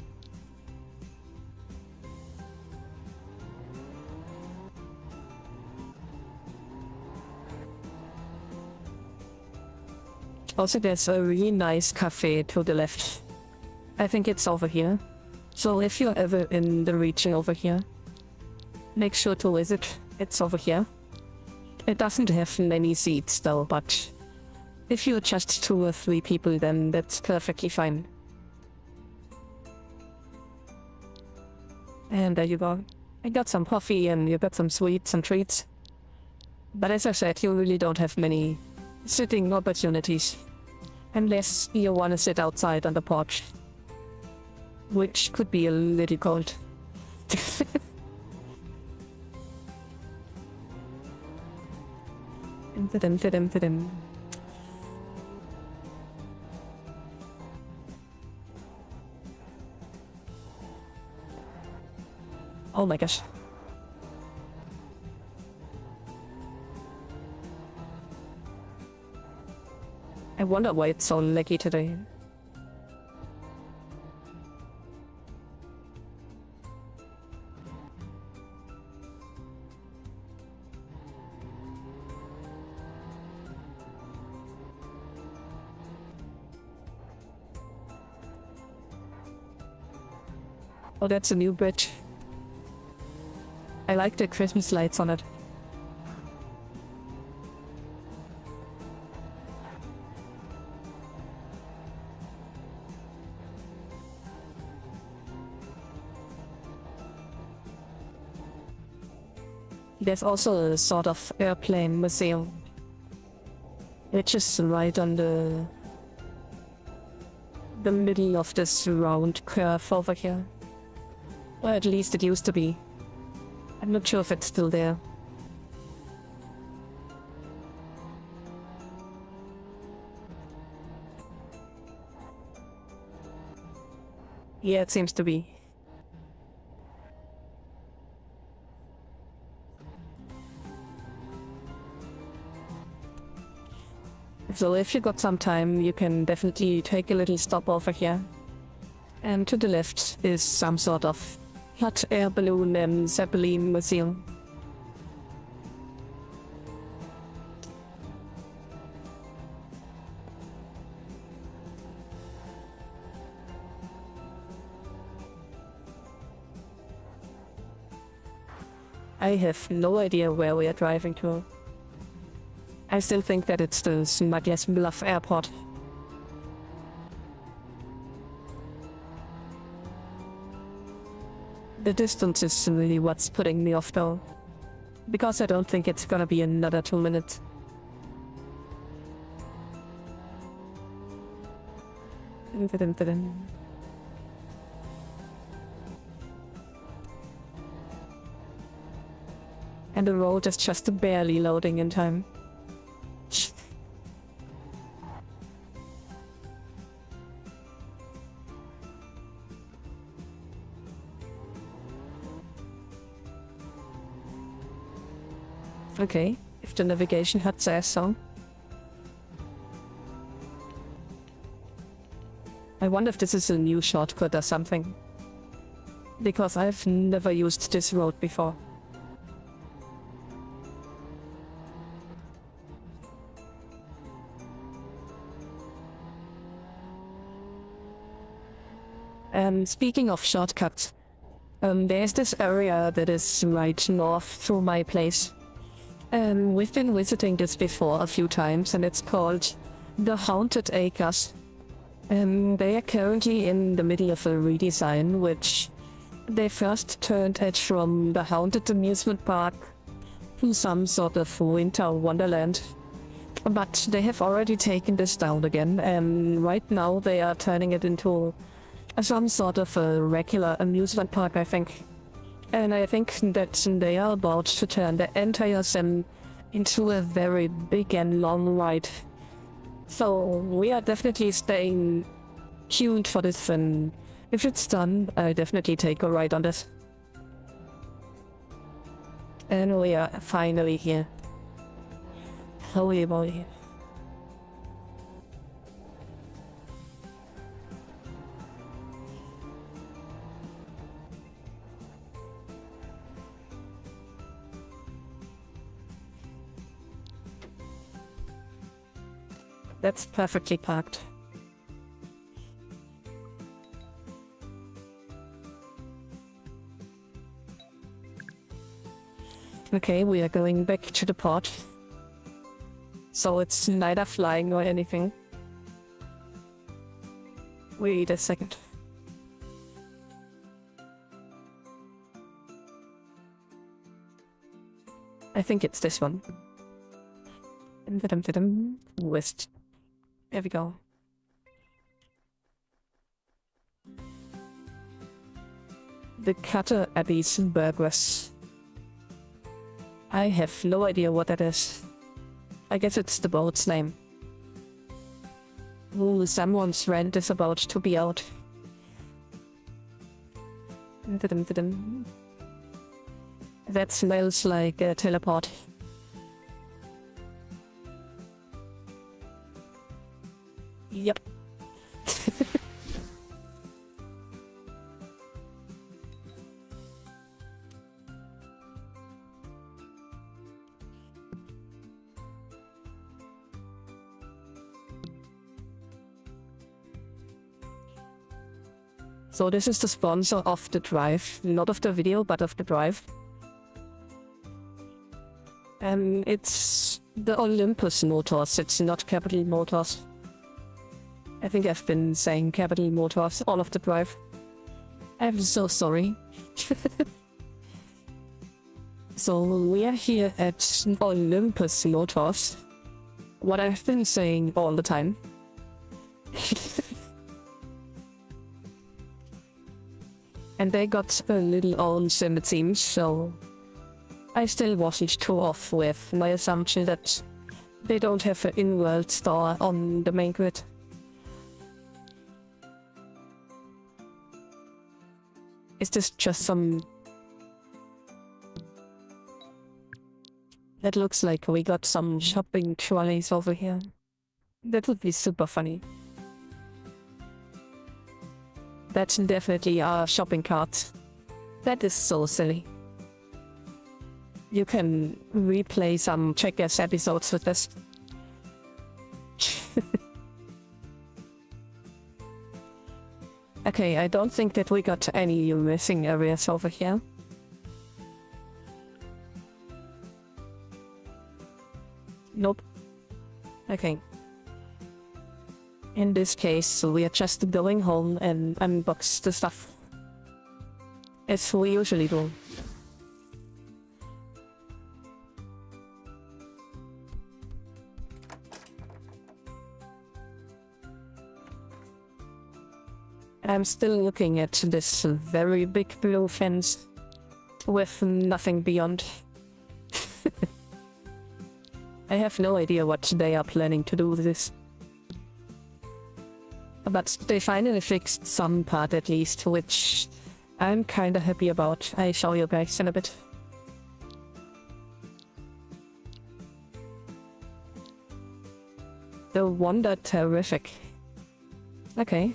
Also, there's a really nice cafe to the left. I think it's over here. So if you're ever in the region over here, make sure to visit. It's over here. It doesn't have many seats though, but if you're just 2 or 3 people, then that's perfectly fine. And there you go. I got some coffee and you got some sweets and treats. But as I said, you really don't have many sitting opportunities. Unless you want to sit outside on the porch. Which could be a little cold. Oh my gosh. I wonder why it's so laggy today. Oh, that's a new bridge. I like the Christmas lights on it. There's also a sort of airplane museum. It's just right on the middle of this round curve over here. Or at least it used to be. I'm not sure if it's still there. Yeah, it seems to be. So if you got some time, you can definitely take a little stop over here. And to the left is some sort of hot air balloon and Zeppelin museum. I have no idea where we are driving to. I still think that it's the Smuggler's Bluff Airport. The distance is really what's putting me off though, because I don't think it's gonna be another 2 minutes. And the road is just barely loading in time. Okay, if the navigation HUD says so. I wonder if this is a new shortcut or something, because I've never used this road before. Speaking of shortcuts, there's this area that is right north through my place. We've been visiting this before a few times, and it's called the Haunted Acres. They are currently in the middle of a redesign, which they first turned it from the Haunted Amusement Park to some sort of winter wonderland. But they have already taken this down again, and right now they are turning it into some sort of a regular amusement park, I think. And I think that they are about to turn the entire sim into a very big and long ride. So we are definitely staying tuned for this, and if it's done, I'll definitely take a ride on this. And we are finally here. Holy boy. That's perfectly parked. Okay, we are going back to the port. So it's neither flying or anything. Wait a second. I think it's this one. West. There we go. The Cutter Abbey's Burgers. I have no idea what that is. I guess it's the boat's name. Ooh, someone's rent is about to be out. That smells like a teleport. Yep. So this is the sponsor of the drive, not of the video, but of the drive. It's the Olympus Motors, it's not Capital Motors. I think I've been saying Capital Motors all of the drive. I'm so sorry. So we are here at Olympus Motors. What I've been saying all the time. And they got a little own sim, it seems, so I still wasn't too off with my assumption that they don't have an in-world store on the main grid. Is this just some... It looks like we got some shopping trolleys over here. That would be super funny. That's definitely a shopping cart. That is so silly. You can replay some Checkers episodes with this. Okay, I don't think that we got any missing areas over here. Nope. Okay. In this case, we are just going home and unbox the stuff. As we usually do. I'm still looking at this very big blue fence with nothing beyond. I have no idea what they are planning to do with this. But they finally fixed some part at least, which I'm kinda happy about. I'll show you guys in a bit. The Wonder Terrific. Okay.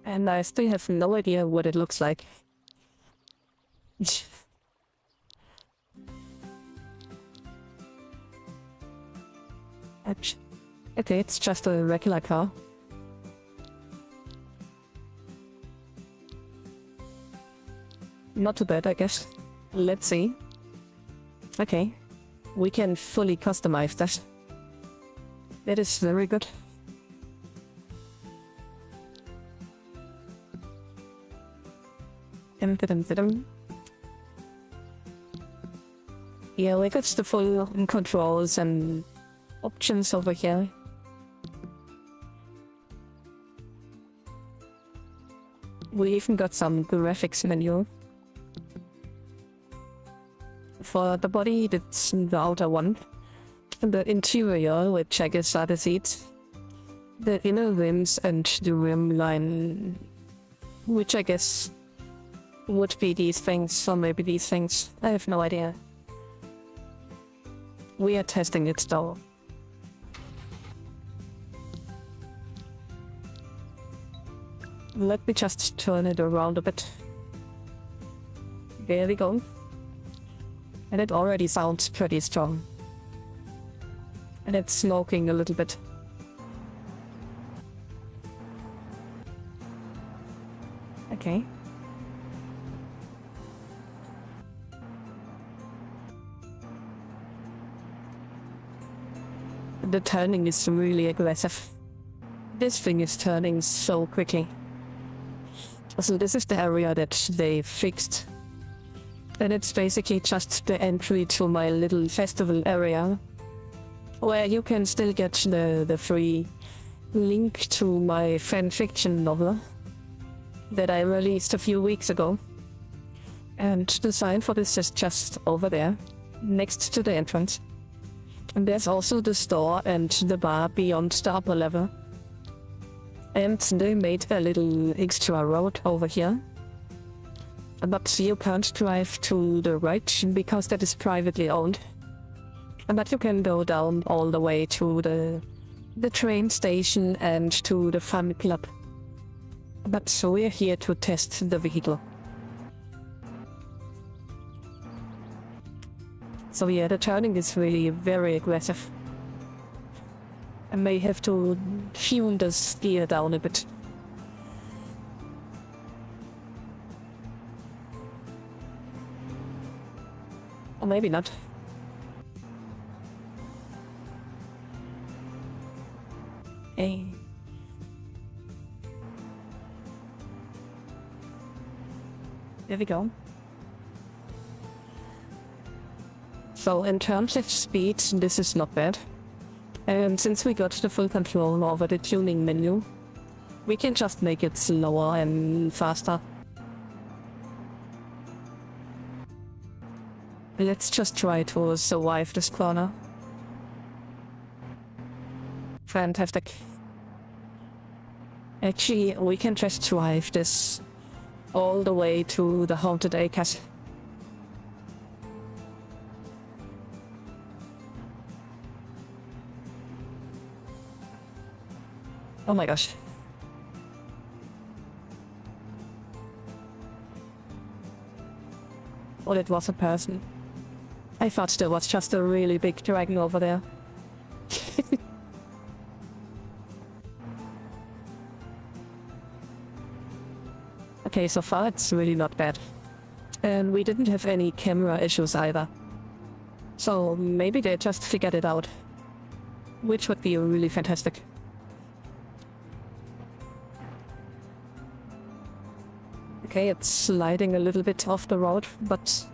And I still have no idea what it looks like. Okay, it's just a regular car. Not too bad, I guess. Let's see. Okay, we can fully customize that. That is very good. Yeah, we got the full controls and options over here. We even got some graphics menu. For the body, it's the outer one. The interior, which I guess are the seats. The inner rims and the rim line, which I guess would be these things, or maybe these things. I have no idea. We are testing it though. Let me just turn it around a bit. There we go. And it already sounds pretty strong. And it's smoking a little bit. Okay. The turning is really aggressive. This thing is turning so quickly. So this is the area that they fixed. And it's basically just the entry to my little festival area, where you can still get the free link to my fanfiction novel that I released a few weeks ago. And the sign for this is just over there, next to the entrance. And there's also the store and the bar beyond the upper level. And they made a little extra road over here. But you can't drive to the right because that is privately owned. But you can go down all the way to the train station and to the fun club. But so we're here to test the vehicle. So yeah, the turning is really very aggressive. I may have to tune the steer down a bit. Or maybe not. Hey. There we go. So in terms of speed, this is not bad. And since we got the full control over the tuning menu, we can just make it slower and faster. Let's just try to survive this corner. Fantastic. Actually, we can just drive this all the way to the haunted acres. Oh my gosh. Oh, it was a person. I thought there was just a really big dragon over there. Okay, so far it's really not bad. And we didn't have any camera issues either. So maybe they just figured it out. Which would be really fantastic. Okay, it's sliding a little bit off the road, but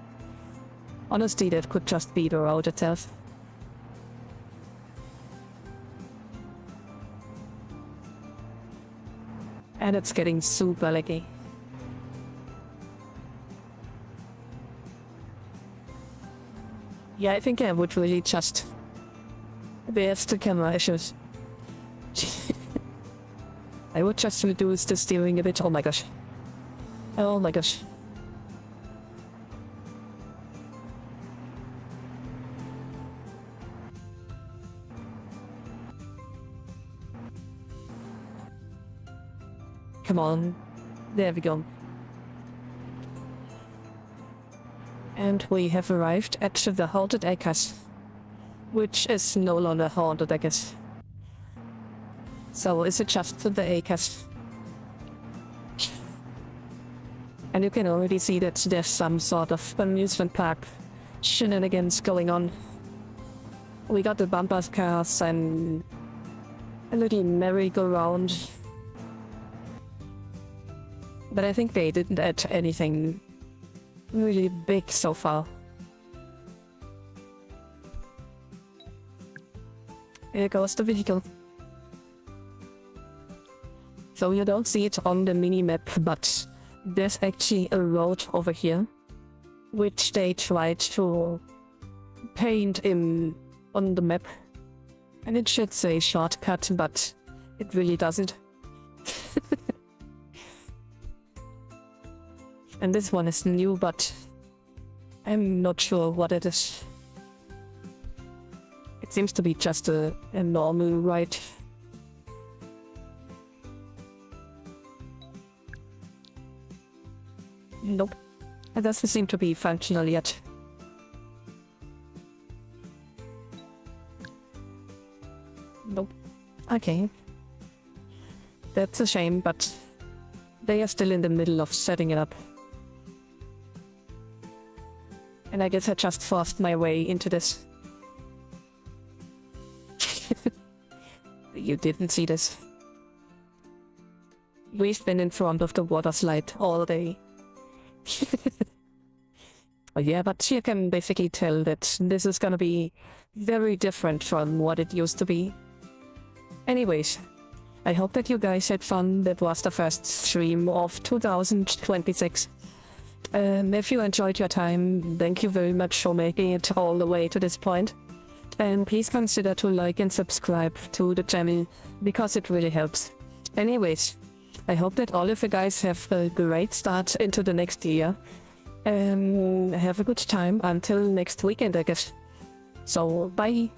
honestly that could just be the road itself. And it's getting super laggy. Yeah, I think I would really just... There's the camera issues. I would just reduce the steering a bit. Oh my gosh. Oh my gosh. Come on. There we go. And we have arrived at the haunted acres, which is no longer haunted, I guess. So is it just the acres? And you can already see that there's some sort of amusement park shenanigans going on. We got the bumper cars and a little merry-go-round. But I think they didn't add anything really big so far. Here goes the vehicle. So you don't see it on the mini-map, but there's actually a road over here, which they tried to paint in on the map. And it should say shortcut, but it really doesn't. And this one is new, but I'm not sure what it is. It seems to be just a normal ride. Nope. It doesn't seem to be functional yet. Nope. Okay. That's a shame, but they are still in the middle of setting it up. And I guess I just forced my way into this. You didn't see this. We've been in front of the water slide all day. Oh yeah, but you can basically tell that this is gonna be very different from what it used to be. Anyways, I hope that you guys had fun. That was the first stream of 2026. If you enjoyed your time, thank you very much for making it all the way to this point. And please consider to like and subscribe to the channel, because it really helps. Anyways, I hope that all of you guys have a great start into the next year. And have a good time until next weekend, I guess. So, bye!